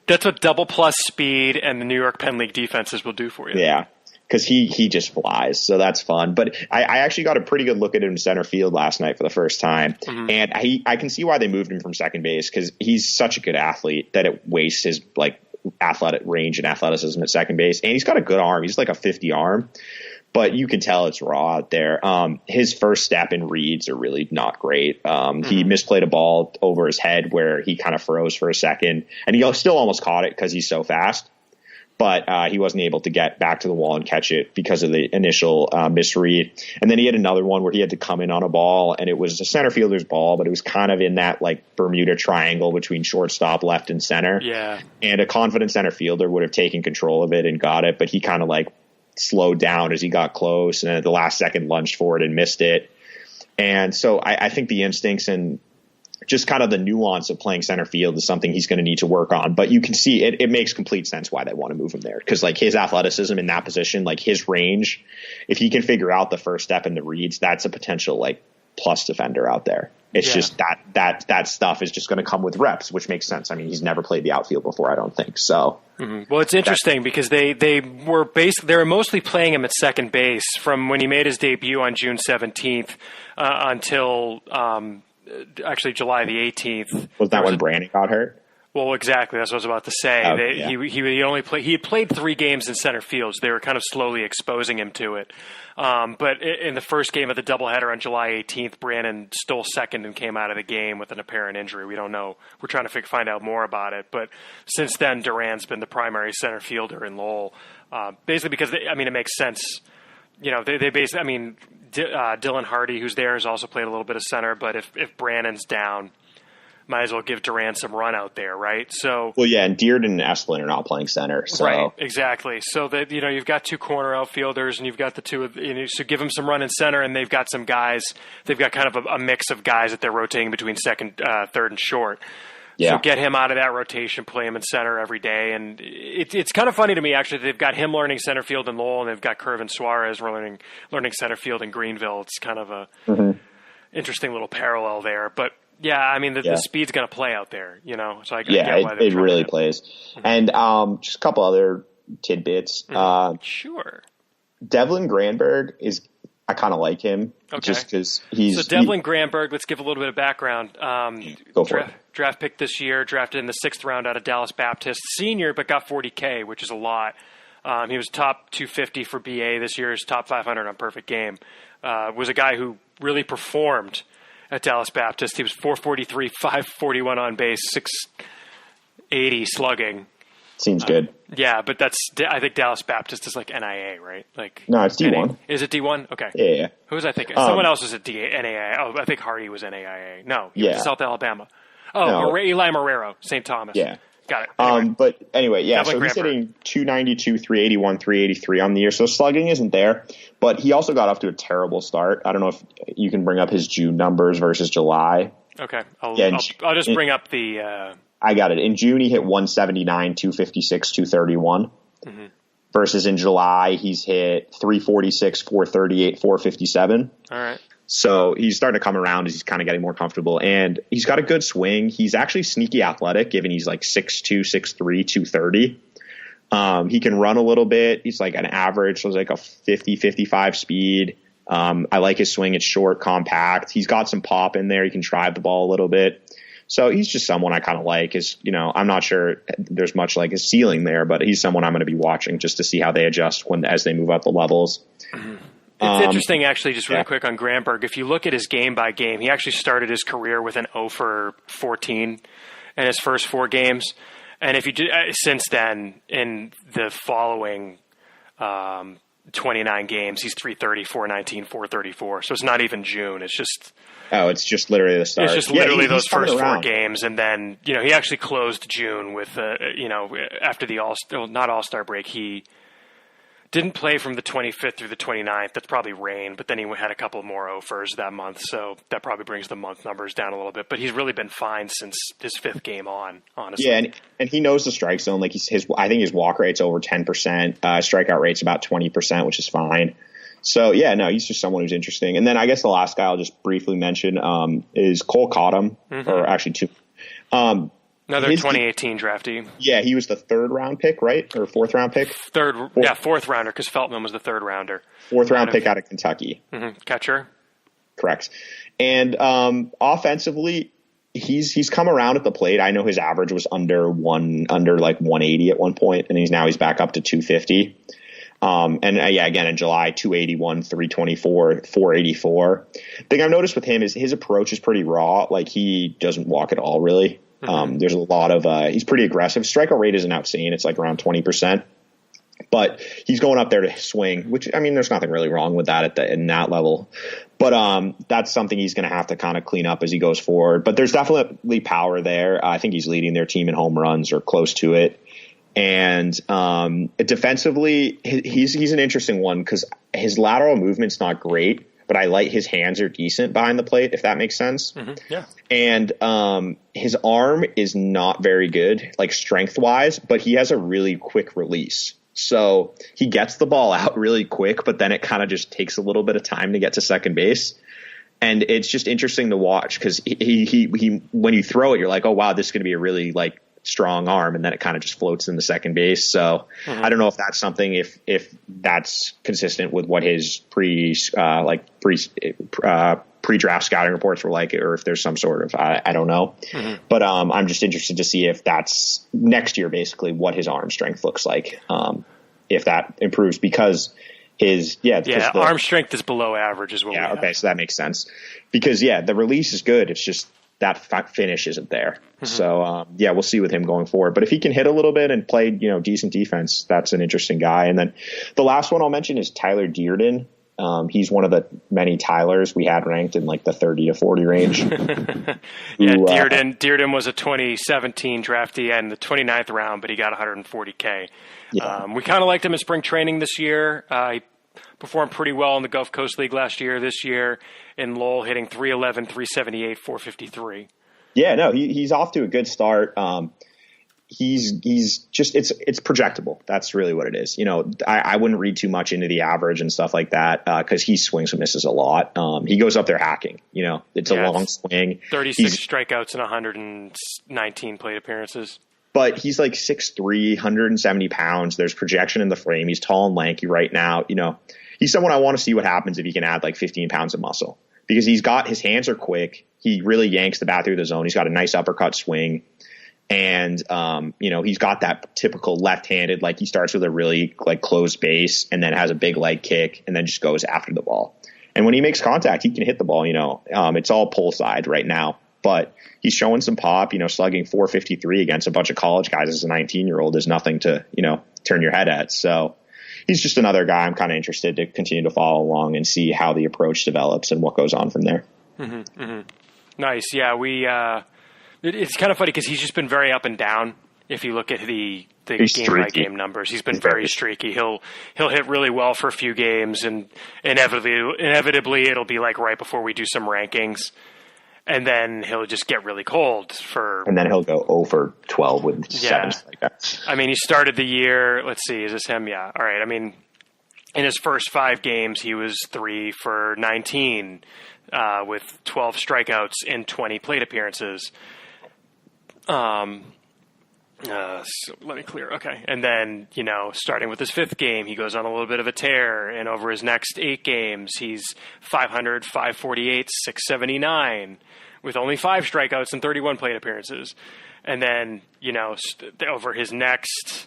that's what double plus speed and the New York Penn League defenses will do for you. Yeah, because he just flies. So that's fun. But I actually got a pretty good look at him in center field last night for the first time, and I can see why they moved him from second base because he's such a good athlete that it wastes his athletic range and athleticism at second base, and he's got a good arm. He's like a 50 arm. But you can tell it's raw out there. His first step and reads are really not great. He misplayed a ball over his head where he kind of froze for a second. And he still almost caught it because he's so fast. But he wasn't able to get back to the wall and catch it because of the initial misread. And then he had another one where he had to come in on a ball. And it was a center fielder's ball, but it was kind of in that Bermuda triangle between shortstop, left, and center. Yeah. And a confident center fielder would have taken control of it and got it. But he kind of slowed down as he got close and at the last second lunged for it and missed it. And so I think the instincts and just kind of the nuance of playing center field is something he's going to need to work on. But you can see it makes complete sense why they want to move him there. Because his athleticism in that position, his range, if he can figure out the first step in the reads, that's a potential plus defender out there. It's just that stuff is just going to come with reps, which makes sense. I mean, he's never played the outfield before, I don't think. So, well, it's interesting because they were mostly playing him at second base from when he made his debut on June 17th until actually July the 18th. Was that when Brandon got hurt? Well, exactly. That's what I was about to say. He played 3 games in center field, so they were kind of slowly exposing him to it. But in the first game of the doubleheader on July 18th, Brandon stole second and came out of the game with an apparent injury. We don't know. We're trying to find out more about it. But since then, Duran's been the primary center fielder in Lowell, basically because it makes sense. Dylan Hardy, who's there, has also played a little bit of center. But if Brandon's down, might as well give Duran some run out there, right? So, well, yeah, and Dearden and Esplin are not playing center, so right, exactly. So that you've got 2 corner outfielders, and you've got the 2 so give them some run in center, and they've got some guys. They've got kind of a mix of guys that they're rotating between second, third, and short. Yeah. So get him out of that rotation, play him in center every day, and it's kind of funny to me actually. They've got him learning center field in Lowell, and they've got Kervin Suarez learning center field in Greenville. It's kind of a interesting little parallel there, but. Yeah, the speed's going to play out there, So I get why it really plays. And just a couple other tidbits. Sure. Devlin Granberg I kind of like him just because he's. So Devlin Granberg, let's give a little bit of background. Go for it. draft pick this year, drafted in the 6th round out of Dallas Baptist. Senior, but got $40K, which is a lot. He was top 250 for BA this year, his top 500 on perfect game. Was a guy who really performed at Dallas Baptist. He was 443, 541 on base, 680 slugging. Seems good. Yeah, but I think Dallas Baptist is like NIA, right? Like no, it's D1. Is it D1? Okay. Yeah. Who was I thinking? Someone else was at NAIA. Oh, I think Hardy was NAIA. No, he was South Alabama. Oh, no. Eli Marrero, St. Thomas. Yeah. Got it. Anyway. But anyway, yeah, so he's hitting 292, 381, 383 on the year. So slugging isn't there, but he also got off to a terrible start. I don't know if you can bring up his June numbers versus July. Okay. I'll just bring up the... I got it. In June, he hit 179, 256, 231. Mm-hmm. Versus in July, he's hit 346, 438, 457. All right. So he's starting to come around as he's kind of getting more comfortable. And he's got a good swing. He's actually sneaky athletic, given he's like 6'2", 6'3", 230. He can run a little bit. He's like an average, so it's like a 50, 55 speed. I like his swing. It's short, compact. He's got some pop in there. He can drive the ball a little bit. So he's just someone I kind of like. I'm not sure there's much like his ceiling there, but he's someone I'm going to be watching just to see how they adjust as they move up the levels. Mm-hmm. It's interesting, actually, just really quick on Granberg. If you look at his game by game, he actually started his career with an 0 for 14 in his first 4 games. And if you do, since then, in the following 29 games, he's 330, 419, 434. So it's not even June. It's just... Oh, it's just literally the start. It's just literally those first 4 games. And then, he actually closed June with, after the not All-Star break, he didn't play from the 25th through the 29th. That's probably rain, but then he had a couple more offers that month. So that probably brings the month numbers down a little bit. But he's really been fine since his 5th game on, honestly. Yeah, and he knows the strike zone. Like I think his walk rate's over 10%. Strikeout rate's about 20%, which is fine. So, yeah, no, he's just someone who's interesting. And then I guess the last guy I'll just briefly mention is Cole Cottom, or actually 2. Another 2018 draftee. Yeah, he was the 3rd round pick, right? Or 4th round pick? 4th rounder, because Feltman was the 3rd rounder. 4th round pick out of Kentucky. Mm-hmm. Catcher. Correct. And offensively, he's come around at the plate. I know his average was under 180 at one point, and he's back up to 250. Again, in July, 281, 324, 484. The thing I've noticed with him is his approach is pretty raw. Like, he doesn't walk at all, really. Mm-hmm. There's a lot of, he's pretty aggressive. Strikeout rate isn't outsane. It's like around 20%, but he's going up there to swing, which, there's nothing really wrong with that in that level, but, that's something he's going to have to kind of clean up as he goes forward, but there's definitely power there. I think he's leading their team in home runs or close to it. And, defensively, he's an interesting one because his lateral movement's not great, but I like his hands are decent behind the plate, if that makes sense. Mm-hmm. Yeah. And his arm is not very good, like strength-wise, but he has a really quick release. So he gets the ball out really quick, but then it kind of just takes a little bit of time to get to second base. And it's just interesting to watch because he when you throw it, you're like, oh, wow, this is going to be a really like strong arm, and then it kind of just floats in the second base. So I don't know if that's something, if that's consistent with what his pre-draft scouting reports were like, or if there's some sort of, I don't know. Mm-hmm. But I'm just interested to see if that's next year, basically what his arm strength looks like, if that improves, because arm strength is below average as well. Yeah. Okay. So that makes sense because the release is good. It's just that finish isn't there. Mm-hmm. So, we'll see with him going forward. But if he can hit a little bit and play, decent defense, that's an interesting guy. And then the last one I'll mention is Tyler Dearden. He's one of the many Tylers we had ranked in like the 30 to 40 range. Dearden was a 2017 draftee in the 29th round, but he got 140K. Yeah. We kind of liked him in spring training this year. He performed pretty well in the Gulf Coast League last year. This year in Lowell, hitting 311, 378, 453. Yeah, no, he's off to a good start. He's just it's projectable. That's really what it is. I wouldn't read too much into the average and stuff like that because he swings and misses a lot. He goes up there hacking. It's a long swing. 36 strikeouts and 119 plate appearances. But he's like 6'3", 170 pounds. There's projection in the frame. He's tall and lanky right now. He's someone I want to see what happens if he can add like 15 pounds of muscle. because his hands are quick. He really yanks the bat through the zone. He's got a nice uppercut swing. And, he's got that typical left-handed, like he starts with a really like closed base and then has a big leg kick and then just goes after the ball. And when he makes contact, he can hit the ball, it's all pull side right now, but he's showing some pop, slugging 453 against a bunch of college guys as a 19-year-old is nothing to, turn your head at. So he's just another guy I'm kind of interested to continue to follow along and see how the approach develops and what goes on from there. Mm-hmm, mm-hmm. Nice. Yeah. It's kind of funny because he's just been very up and down. If you look at the game by game numbers, he's been very streaky. He'll hit really well for a few games, and inevitably it'll be like right before we do some rankings, and then he'll just get really cold and then he'll go 0 for 12 with 7 strikeouts. I mean, he started the year. Let's see, is this him? Yeah. All right. I mean, in his first 5 games, he was 3 for 19 with 12 strikeouts in 20 plate appearances. So let me clear. Okay. And then, starting with his 5th game, he goes on a little bit of a tear, and over his next 8 games, he's 500, 548, 679 with only 5 strikeouts and 31 plate appearances. And then, over his next,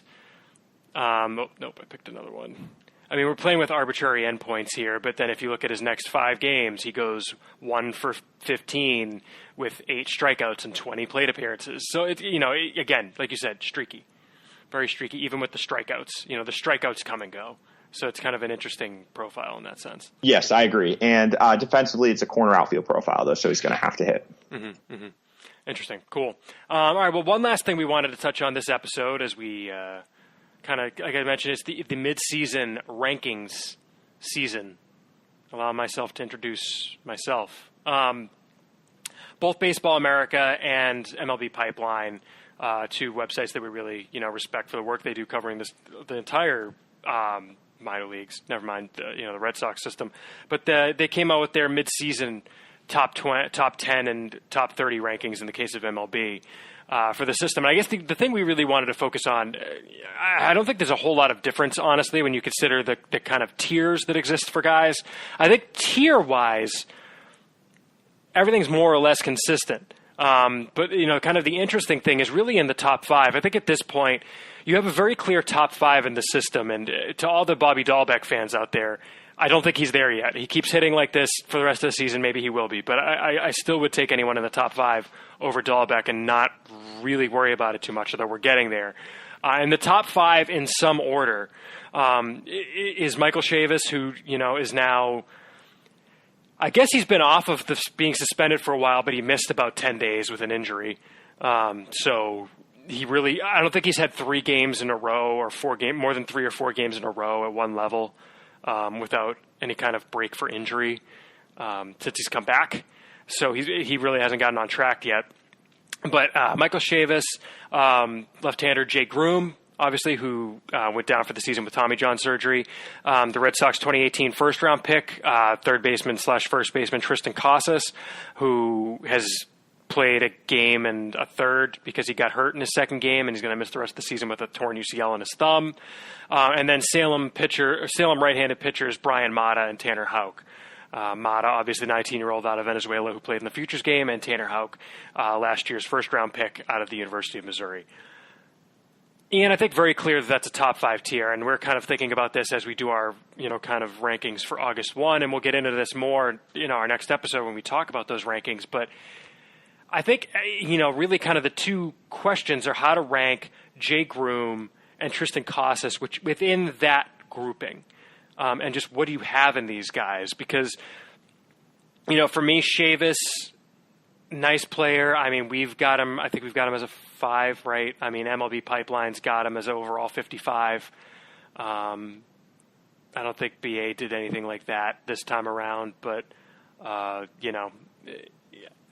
I picked another one. I mean, we're playing with arbitrary endpoints here, but then if you look at his next 5 games, he goes 1 for 15 with 8 strikeouts and 20 plate appearances. So, again, like you said, streaky. Very streaky, even with the strikeouts. The strikeouts come and go. So it's kind of an interesting profile in that sense. Yes, I agree. And defensively, it's a corner outfield profile, though, so he's going to have to hit. Mm-hmm, mm-hmm. Interesting. Cool. All right, well, one last thing we wanted to touch on this episode as we kind of, like I mentioned, it's the mid-season rankings season. Allow myself to introduce myself. Both Baseball America and MLB Pipeline, 2 websites that we really, respect for the work they do covering the entire minor leagues. Never mind, the Red Sox system. But they came out with their mid-season top 10 and top 30 rankings in the case of MLB. For the system. And I guess the thing we really wanted to focus on, I don't think there's a whole lot of difference, honestly, when you consider the kind of tiers that exist for guys. I think tier-wise, everything's more or less consistent. But, kind of the interesting thing is really in the top 5. I think at this point, you have a very clear top 5 in the system. And to all the Bobby Dahlbeck fans out there, I don't think he's there yet. He keeps hitting like this for the rest of the season. Maybe he will be. But I still would take anyone in the top 5 over Dahlbeck and not really worry about it too much, although we're getting there. In the top 5 in some order is Michael Chavis, who, is now – I guess he's been off of being suspended for a while, but he missed about 10 days with an injury. So he really – I don't think he's had 3 games in a row or more than 3 or 4 games in a row at one level. Without any kind of break for injury since he's come back. So he really hasn't gotten on track yet. But Michael Chavis, left-hander Jay Groome, obviously, who went down for the season with Tommy John surgery. The Red Sox 2018 first-round pick, third baseman / first baseman Tristan Casas, who has played a game and a third because he got hurt in his 2nd game, and he's going to miss the rest of the season with a torn UCL in his thumb. And then Salem right-handed pitchers Brian Mata and Tanner Houck. Mata, obviously 19-year-old out of Venezuela who played in the Futures game, and Tanner Houck, last year's first-round pick out of the University of Missouri. And I think very clear that that's a top 5 tier, and we're kind of thinking about this as we do our, kind of rankings for August 1, and we'll get into this more in our next episode when we talk about those rankings. But I think, really kind of the 2 questions are how to rank Jay Groome and Tristan Casas, which within that grouping, and just what do you have in these guys? Because, for me, Chavis, nice player. I mean, I think we've got him as a 5, right? I mean, MLB Pipeline's got him as overall 55. I don't think BA did anything like that this time around, but,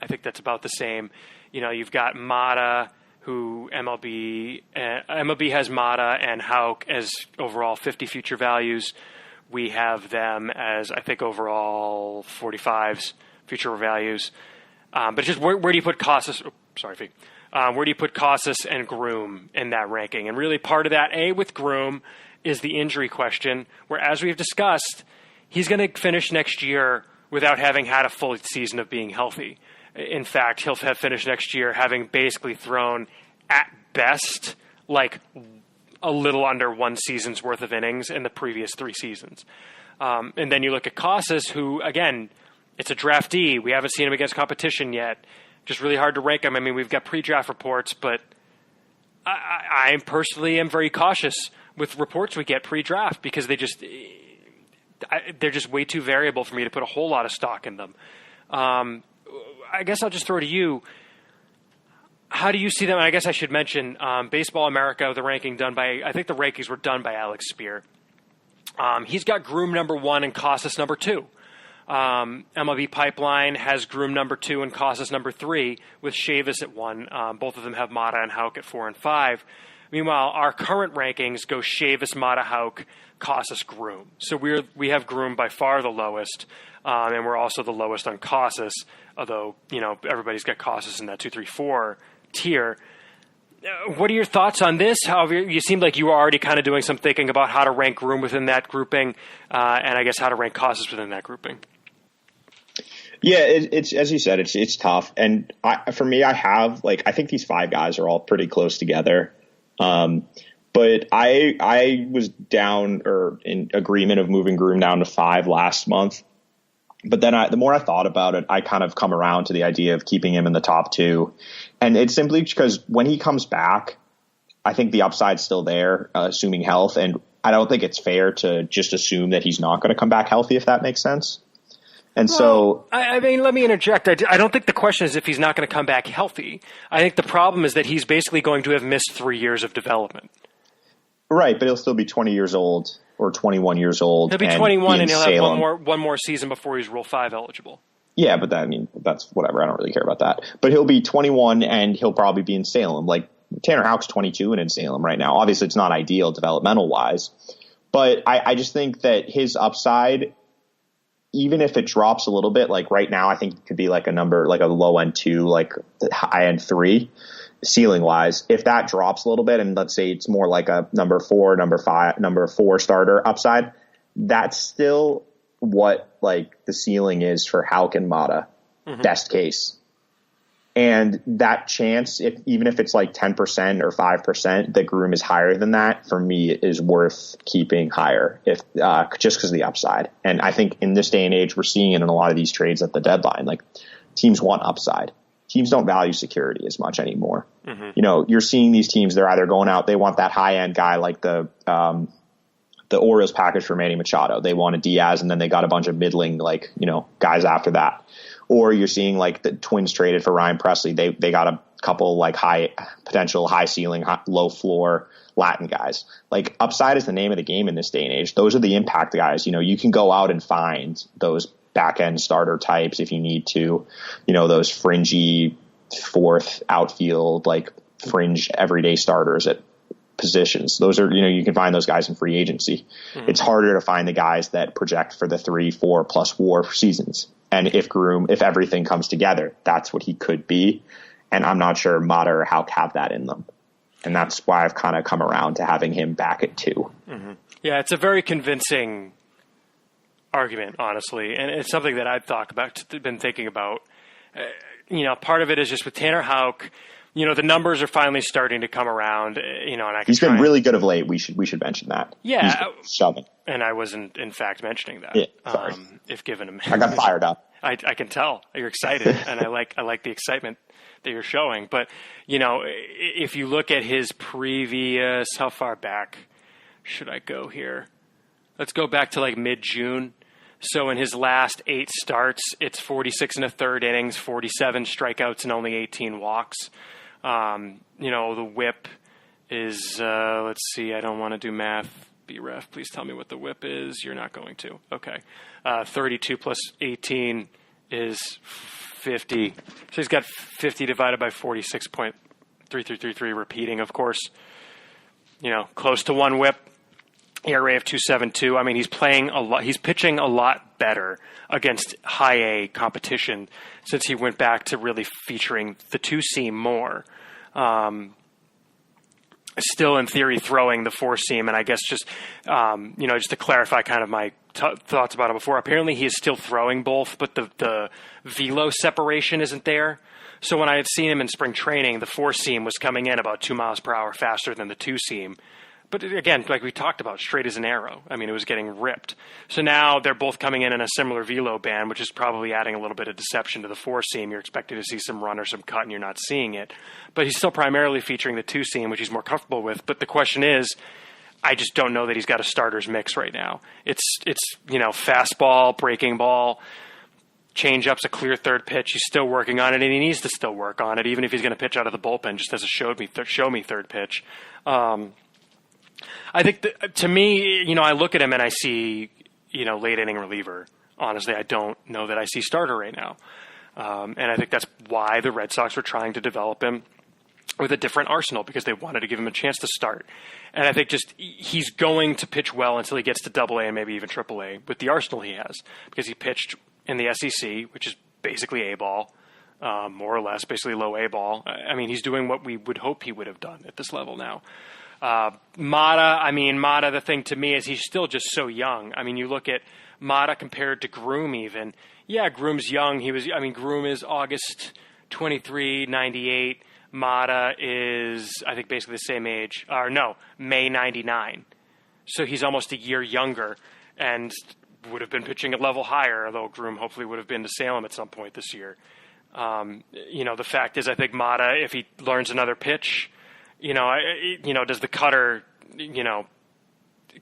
I think that's about the same. You've got Mata, who MLB has Mata and Houck as overall 50 future values. We have them as, I think, overall 45s future values. But it's just where do you put Casas? Where do you put Casas and Groome in that ranking? And really part of that, with Groome, is the injury question, where, as we've discussed, he's going to finish next year without having had a full season of being healthy. In fact, he'll have finished next year having basically thrown, at best, like a little under one season's worth of innings in the previous 3 seasons. And then you look at Casas, who, again, it's a draftee. We haven't seen him against competition yet. Just really hard to rank him. I mean, we've got pre-draft reports, but I personally am very cautious with reports we get pre-draft because they're just way too variable for me to put a whole lot of stock in them. I guess I'll just throw it to you. How do you see them? I guess I should mention Baseball America, the ranking done by, I think the rankings were done by Alex Spear. He's got Groome number 1 and Casas number 2. MLB Pipeline has Groome number 2 and Casas number 3 with Chavis at 1. Both of them have Mata and Houck at 4 and 5. Meanwhile, our current rankings go Chavis, Mata, Houck, Casas, Groome. So we have Groome by far the lowest, and we're also the lowest on Casas, although, everybody's got Casas in that 2, 3, 4 tier. What are your thoughts on this? However, you seem like you were already kind of doing some thinking about how to rank Groome within that grouping, and I guess how to rank Casas within that grouping. Yeah, it's as you said, it's tough. And for me, I think these 5 guys are all pretty close together. But I was down or in agreement of moving Groome down to 5 last month. But then the more I thought about it, I kind of come around to the idea of keeping him in the top 2. And it's simply because when he comes back, I think the upside's still there, assuming health. And I don't think it's fair to just assume that he's not going to come back healthy, if that makes sense. And I mean, let me interject. I don't think the question is if he's not going to come back healthy. I think the problem is that he's basically going to have missed 3 years of development. Right, but he'll still be 20 years old or 21 years old. He'll be 21 and he'll have one more season before he's Rule 5 eligible. Yeah, but that's whatever. I don't really care about that. But he'll be 21 and he'll probably be in Salem. Like Tanner Houck's 22 and in Salem right now. Obviously, it's not ideal developmental wise, but I just think that his upside, even if it drops a little bit, like right now, I think it could be like a number, like a low end 2, like high end 3, ceiling wise. If that drops a little bit, and let's say it's more like a number 4, number 5, number 4 starter upside, that's still what like the ceiling is for Houck and Mata, best case. And that chance, even if it's like 10% or 5%, that Groome is higher than that, for me, is worth keeping higher just because of the upside. And I think in this day and age, we're seeing it in a lot of these trades at the deadline. Like teams want upside. Teams don't value security as much anymore. You're seeing these teams, they're either going out, they want that high end guy like the Orioles package for Manny Machado. They want a Diaz, and then they got a bunch of middling, guys after that. Or you're seeing like the Twins traded for Ryan Presley. They got a couple like potential high ceiling, low floor Latin guys. Like upside is the name of the game in this day and age. Those are the impact guys. You can go out and find those back end starter types if you need to, those fringy 4th outfield, like fringe everyday starters at positions. Those are, you can find those guys in free agency. It's harder to find the guys that project for the 3, 4 plus WAR seasons. And if everything comes together, that's what he could be. And I'm not sure Mata or Houck have that in them. And that's why I've kind of come around to having him back at 2. Yeah, it's a very convincing argument, honestly. And it's something that I've been thinking about. Part of it is just with Tanner Houck, the numbers are finally starting to come around, and he's been really good of late. We should mention that. Yeah. He's shoving. And I wasn't, in fact, mentioning that. Yeah, sorry. If given a minute. I got fired up. I can tell you're excited, and I like the excitement that you're showing. But, if you look at his previous, how far back should I go here? Let's go back to like mid-June. So in his last 8 starts, it's 46 1/3 innings, 47 strikeouts, and only 18 walks. The whip is, let's see, I don't want to do math. BREF, please tell me what the whip is. You're not going to. Okay. 32 plus 18 is 50. So he's got 50 divided by 46.3333 repeating, of course. Close to 1 whip. ERA of 2.72. I mean, he's playing a lot. He's pitching a lot better against high A competition since he went back to really featuring the 2-seam more. Still, in theory, throwing the 4-seam, and I guess just to clarify kind of my thoughts about it before. Apparently he is still throwing both, but the velo separation isn't there. So when I had seen him in spring training, the 4-seam was coming in about 2 miles per hour faster than the 2-seam. But again, like we talked about, straight as an arrow. I mean, it was getting ripped. So now they're both coming in a similar velo band, which is probably adding a little bit of deception to the 4-seam. You're expecting to see some run or some cut, and you're not seeing it. But he's still primarily featuring the 2-seam, which he's more comfortable with. But the question is, I just don't know that he's got a starter's mix right now. It's fastball, breaking ball, changeup's a clear third pitch. He's still working on it, and he needs to still work on it, even if he's going to pitch out of the bullpen, just as a show me third pitch. I think to me, I look at him and I see, late inning reliever. Honestly, I don't know that I see starter right now. And I think that's why the Red Sox were trying to develop him with a different arsenal, because they wanted to give him a chance to start. And I think just he's going to pitch well until he gets to Double-A and maybe even Triple-A with the arsenal he has, because he pitched in the SEC, which is basically A-ball, more or less, basically low A-ball. I mean, he's doing what we would hope he would have done at this level now. Mata, the thing to me is he's still just so young. I mean, you look at Mata compared to Groome even. Yeah, Groome's young. Groome is August 23, 98. Mata is, I think, basically the same age. May 99. So he's almost a year younger and would have been pitching a level higher, although Groome hopefully would have been to Salem at some point this year. The fact is, I think Mata, if he learns another pitch, does the cutter,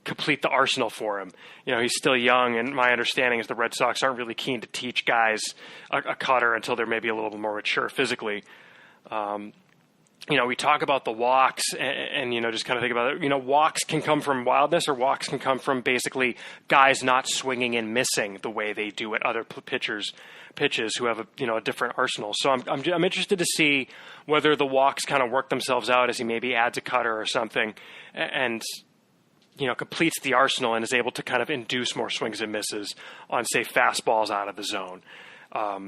complete the arsenal for him? He's still young, and my understanding is the Red Sox aren't really keen to teach guys a cutter until they're maybe a little bit more mature physically. We talk about the walks and just kind of think about it. Walks can come from wildness, or walks can come from basically guys not swinging and missing the way they do at other pitches who have a different arsenal. So I'm interested to see whether the walks kind of work themselves out as he maybe adds a cutter or something and completes the arsenal and is able to kind of induce more swings and misses on, say, fastballs out of the zone.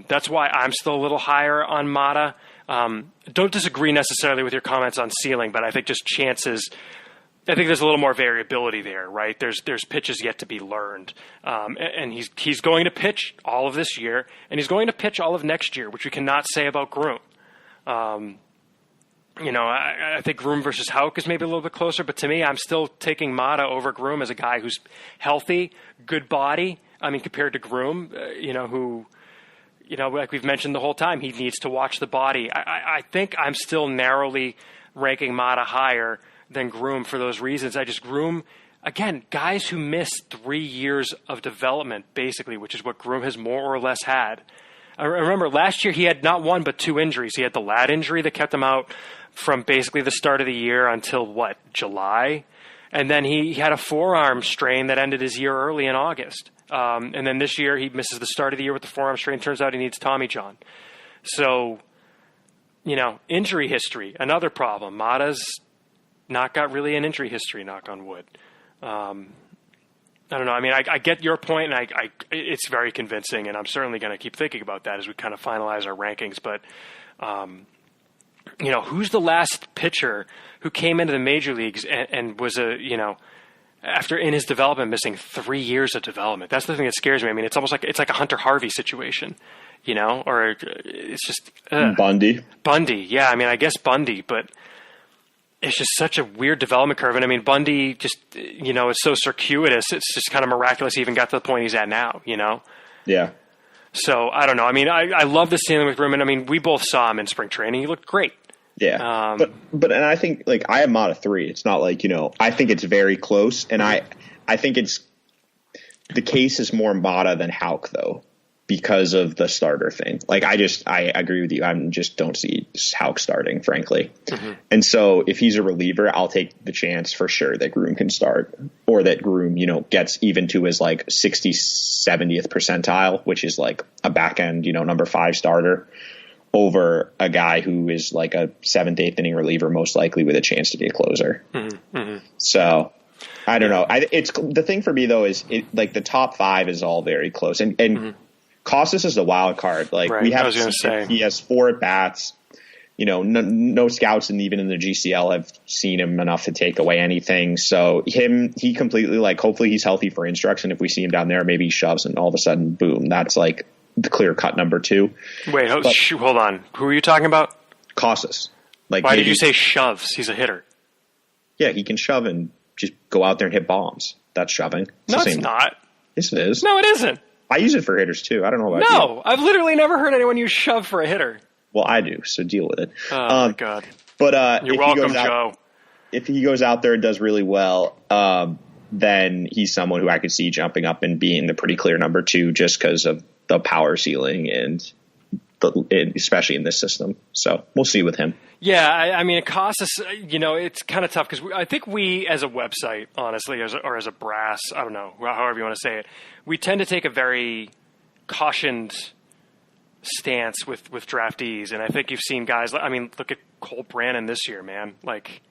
That's why I'm still a little higher on Mata. Don't disagree necessarily with your comments on ceiling, but I think just chances. I think there's a little more variability there, right? There's pitches yet to be learned, and he's going to pitch all of this year, and he's going to pitch all of next year, which we cannot say about Groome. I think Groome versus Houck is maybe a little bit closer, but to me, I'm still taking Mata over Groome as a guy who's healthy, good body. I mean, compared to Groome, who. Like we've mentioned the whole time, he needs to watch the body. I think I'm still narrowly ranking Mata higher than Groome for those reasons. Groome, again, guys who miss 3 years of development, basically, which is what Groome has more or less had. I remember last year he had not one but 2 injuries. He had the lat injury that kept him out from basically the start of the year until, July? And then he had a forearm strain that ended his year early in August. And then this year he misses the start of the year with the forearm strain. Turns out he needs Tommy John. So, injury history, another problem. Mata's not got really an injury history, knock on wood. I don't know. I mean, I get your point, and it's very convincing, and I'm certainly going to keep thinking about that as we kind of finalize our rankings. But, who's the last pitcher who came into the major leagues and was after in his development missing 3 years of development? That's the thing that scares me. I mean, it's almost like it's like a Hunter Harvey situation, or it's just Bundy. Yeah, I mean, I guess Bundy, but it's just such a weird development curve. And I mean, Bundy just is so circuitous. It's just kind of miraculous he even got to the point he's at now. Yeah. So I don't know. I mean, I love the ceiling with Groome. I mean, we both saw him in spring training. He looked great. Yeah, but I think I have Mata 3. It's not I think it's very close, and I think it's the case is more Mata than Houck though, because of the starter thing. I agree with you. I just don't see Houck starting, frankly. Mm-hmm. And so if he's a reliever, I'll take the chance for sure that Groome can start, or that Groome gets even to his 60th, 70th percentile, which is a back end number 5 starter, over a guy who is a 7th, 8th inning reliever, most likely with a chance to be a closer. Mm-hmm. Mm-hmm. So I don't know. It's the thing for me though is the top 5 is all very close, and mm-hmm. Costas is the wild card. Right. We have he has 4 at bats. no scouts and even in the GCL have seen him enough to take away anything. So he completely, like, hopefully he's healthy for instruction. If we see him down there, maybe he shoves and all of a sudden, boom, that's like the clear cut number 2. Wait, hold on. Who are you talking about? Casas. Like, why did you say shoves? He's a hitter. Yeah, he can shove and just go out there and hit bombs. That's shoving. It's not. Yes, it is. No, it isn't. I use it for hitters too. I don't know about you. No, I've literally never heard anyone use shove for a hitter. Well, I do, so deal with it. Oh, my God. But you're welcome, Joe. If he goes out there and does really well, then he's someone who I could see jumping up and being the pretty clear number 2 just because of the power ceiling and especially in this system. So we'll see with him. Yeah, I mean, it costs us, it's kind of tough because I think we as a website, honestly, or as a brass, I don't know, however you want to say it, we tend to take a very cautioned stance with draftees. And I think you've seen guys, I mean, look at Cole Brannon this year, man. Like,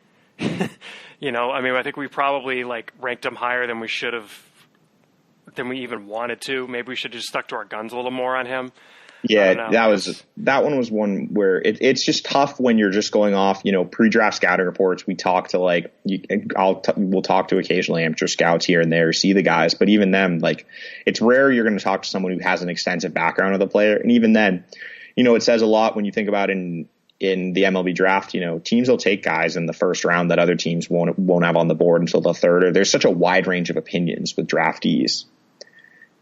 I think we probably like ranked him higher than we should have, than we even wanted to. Maybe we should have just stuck to our guns a little more on him. Yeah, that one was one where it's just tough when you're just going off, pre-draft scouting reports. We talk to we'll talk to occasionally amateur scouts here and there, see the guys, but even them, like, it's rare you're going to talk to someone who has an extensive background of the player. And even then, it says a lot when you think about in the MLB draft, teams will take guys in the first round that other teams won't have on the board until the third. Or there's such a wide range of opinions with draftees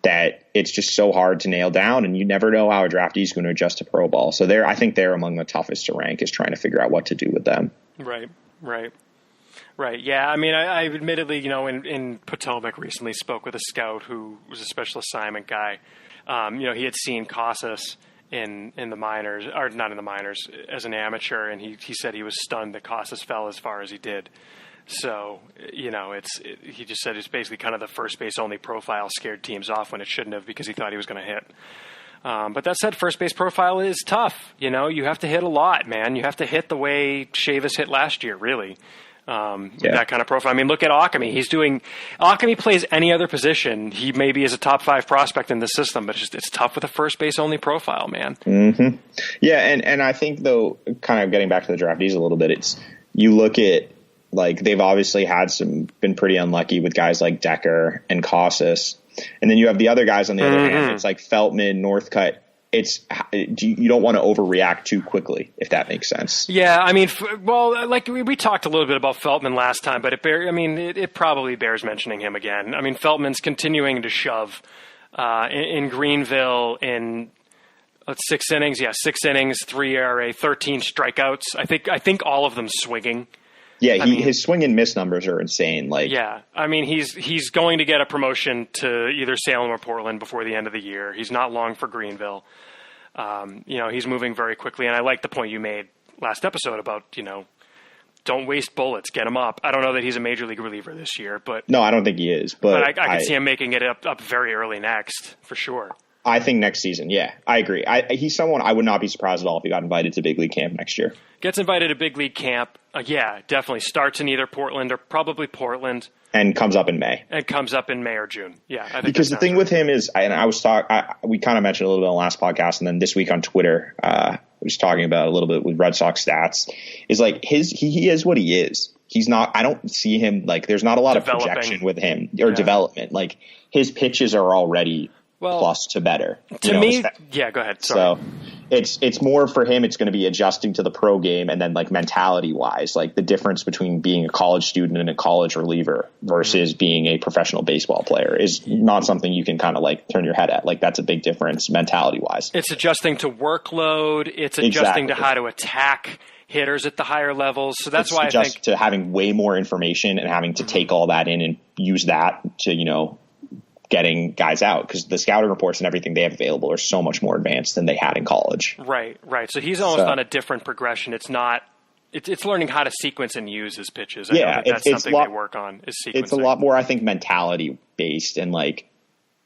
that it's just so hard to nail down, and you never know how a draftee is going to adjust to pro ball. So I think they're among the toughest to rank, is trying to figure out what to do with them. Right. Yeah, I mean, I admittedly, in Potomac recently spoke with a scout who was a special assignment guy. He had seen Casas in the minors, or not in the minors, as an amateur, and he said he was stunned that Casas fell as far as he did. So, he just said it's basically kind of the first base only profile scared teams off when it shouldn't have, because he thought he was going to hit. But that said, first base profile is tough. You have to hit a lot, man. You have to hit the way Chavis hit last year, really. That kind of profile. I mean, look at Ockamy. Ockamy plays any other position. He maybe is a top 5 prospect in the system, but it's tough with a first base only profile, man. Mm-hmm. Yeah. And I think, though, kind of getting back to the draftees a little bit, you look at, like, they've obviously been pretty unlucky with guys like Decker and Casas. And then you have the other guys on the other hand. It's like Feltman, Northcutt. You don't want to overreact too quickly, if that makes sense. Yeah, I mean, like we talked a little bit about Feltman last time, but it probably bears mentioning him again. I mean, Feltman's continuing to shove in Greenville in 6 innings. Yeah, 6 innings, 3 ERA, 13 strikeouts. I think all of them swinging. Yeah, his swing and miss numbers are insane. Like, yeah, I mean, he's going to get a promotion to either Salem or Portland before the end of the year. He's not long for Greenville. He's moving very quickly, and I like the point you made last episode about, don't waste bullets, get him up. I don't know that he's a major league reliever this year, but no, I don't think he is. But I could see him making it up very early next, for sure. I think next season, yeah, I agree. He's someone I would not be surprised at all if he got invited to big league camp next year. Gets invited to big league camp, yeah, definitely. Starts in either Portland or probably Portland. And comes up in May. Or June, yeah. I think because the thing with him is, we kind of mentioned a little bit on the last podcast, and then this week on Twitter, I was talking about a little bit with Red Sox stats, is like he is what he is. He's not, I don't see him, like, there's not a lot of projection with him or development. Like, his pitches are already plus to better. To me, yeah, go ahead. Sorry. So it's more for him. It's going to be adjusting to the pro game, and then, like, mentality wise, like the difference between being a college student and a college reliever versus being a professional baseball player is not something you can kind of like turn your head at. Like, that's a big difference mentality wise. It's adjusting to workload. It's adjusting to how to attack hitters at the higher levels. So that's why I think to having way more information and having to take all that in and use that to, getting guys out, because the scouting reports and everything they have available are so much more advanced than they had in college. Right. So he's almost on a different progression. It's not. It's learning how to sequence and use his pitches. That's something they work on. Is sequencing. It's a lot more, I think, mentality based and like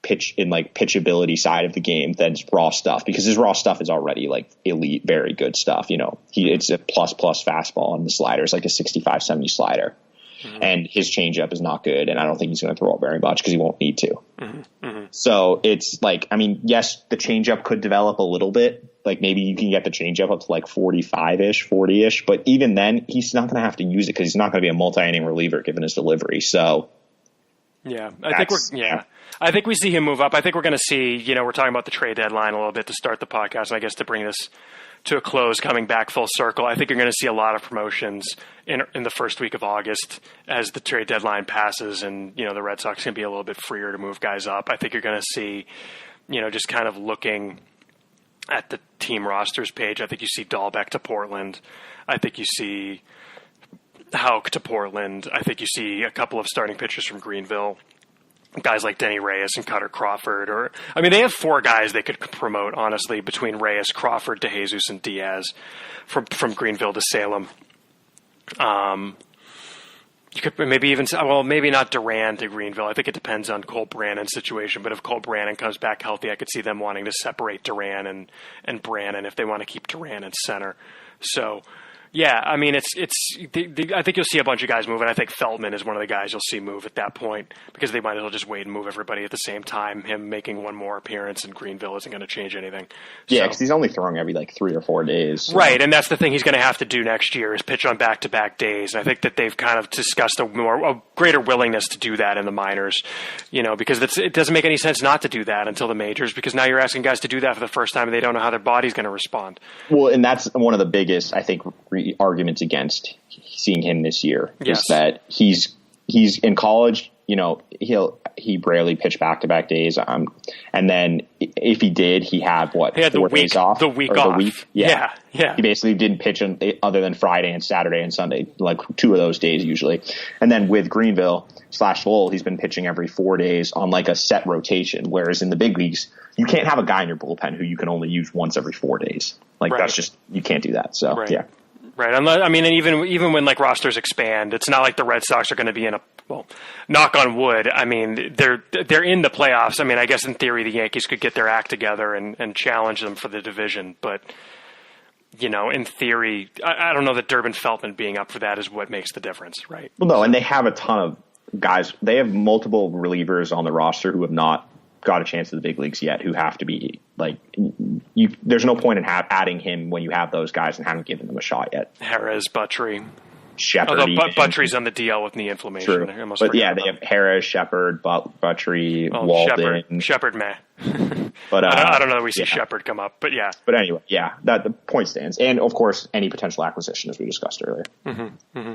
pitchability side of the game than raw stuff, because his raw stuff is already like elite, very good stuff. It's a plus fastball, and the slider is like a 65-70 slider. Mm-hmm. And his changeup is not good, and I don't think he's going to throw it very much because he won't need to. Mm-hmm. Mm-hmm. So it's like, I mean, yes, the changeup could develop a little bit, Like maybe you can get the changeup up to like 45-ish, 40-ish, but even then he's not going to have to use it because he's not going to be a multi-inning reliever given his delivery. So I think we see him move up. I think we're going to see, we're talking about the trade deadline a little bit to start the podcast, and I guess to bring this to a close, coming back full circle, I think you're going to see a lot of promotions in the first week of August as the trade deadline passes, and the Red Sox can be a little bit freer to move guys up. I think you're going to see, just kind of looking at the team rosters page, I think you see Dahlbeck to Portland. I think you see Houck to Portland. I think you see a couple of starting pitchers from Greenville, guys like Denny Reyes and Cutter Crawford. They have 4 guys they could promote, honestly, between Reyes, Crawford, DeJesus, and Diaz from Greenville to Salem. You could maybe even, maybe not Duran to Greenville. I think it depends on Cole Brannon's situation. But if Cole Brannon comes back healthy, I could see them wanting to separate Duran and Brannon if they want to keep Duran in center. So, yeah, I think you'll see a bunch of guys move, and I think Feltman is one of the guys you'll see move at that point because they might as well just wait and move everybody at the same time. Him making one more appearance in Greenville isn't going to change anything. Yeah, because he's only throwing every 3 or 4 days. So. Right, and that's the thing he's going to have to do next year is pitch on back-to-back days. And I think that they've kind of discussed a greater willingness to do that in the minors, because it doesn't make any sense not to do that until the majors because now you're asking guys to do that for the first time and they don't know how their body's going to respond. Well, and that's one of the biggest, I think, arguments against seeing him this year is that he's in college. He rarely pitched back-to-back days. And then if he did, he had 4 days off. The week off. Yeah. He basically didn't pitch other than Friday and Saturday and Sunday, like 2 of those days usually. And then with Greenville / Lowell, he's been pitching every 4 days on like a set rotation. Whereas in the big leagues, you can't have a guy in your bullpen who you can only use once every 4 days. That's just, you can't do that. So, yeah. Right. And even when rosters expand, it's not like the Red Sox are going to be in knock on wood. They're in the playoffs. I guess in theory the Yankees could get their act together and challenge them for the division. But, in theory, I don't know that Durbin Feltman being up for that is what makes the difference. Right. Well, no, and they have a ton of guys. They have multiple relievers on the roster who have not got a chance to the big leagues yet, who have to be there's no point in adding him when you have those guys and haven't given them a shot yet. Harris, Buttrey, Shepard. Although Buttrey's on the DL with knee inflammation. True. But yeah, they have Harris, Shepard, Buttrey, Walden. Shepard, meh. But I don't know that we see Shepard come up, but yeah. But anyway, yeah, the point stands. And of course, any potential acquisition, as we discussed earlier. Mm-hmm. Mm-hmm.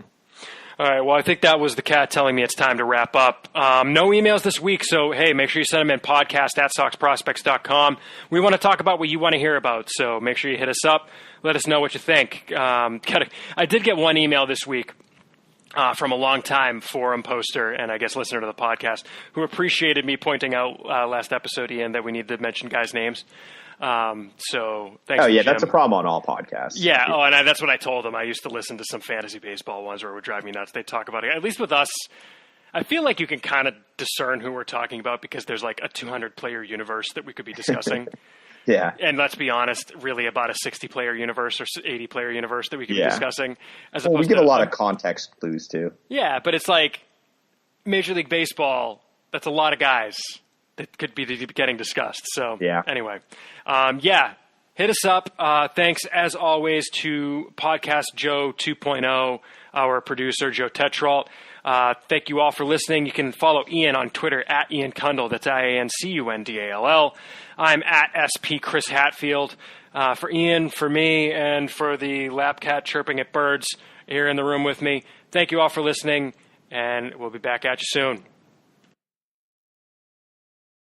All right, well, I think that was the cat telling me it's time to wrap up. No emails this week, so, hey, make sure you send them in podcast@soxprospects.com. We want to talk about what you want to hear about, so make sure you hit us up. Let us know what you think. I did get one email this week from a long-time forum poster and I guess listener to the podcast who appreciated me pointing out last episode, Ian, that we need to mention guys' names. So thanks. Oh yeah, that's a problem on all podcasts. Yeah. Oh, and that's what I told them. I used to listen to some fantasy baseball ones where it would drive me nuts. They talk about it. At least with us, I feel like you can kind of discern who we're talking about because there's like a 200-player universe that we could be discussing. Yeah. And let's be honest, really about a 60-player universe or 80-player universe that we could be discussing. We get a lot of context clues too. Yeah, but it's like Major League Baseball. That's a lot of guys that could be getting discussed. So anyway, hit us up. Thanks as always to Podcast Joe 2.0, our producer, Joe Tetrault. Thank you all for listening. You can follow Ian on Twitter at Ian Cundall. That's IANCUNDALL. I'm at SP Chris Hatfield. For Ian, for me, and for the lap cat chirping at birds here in the room with me, thank you all for listening, and we'll be back at you soon.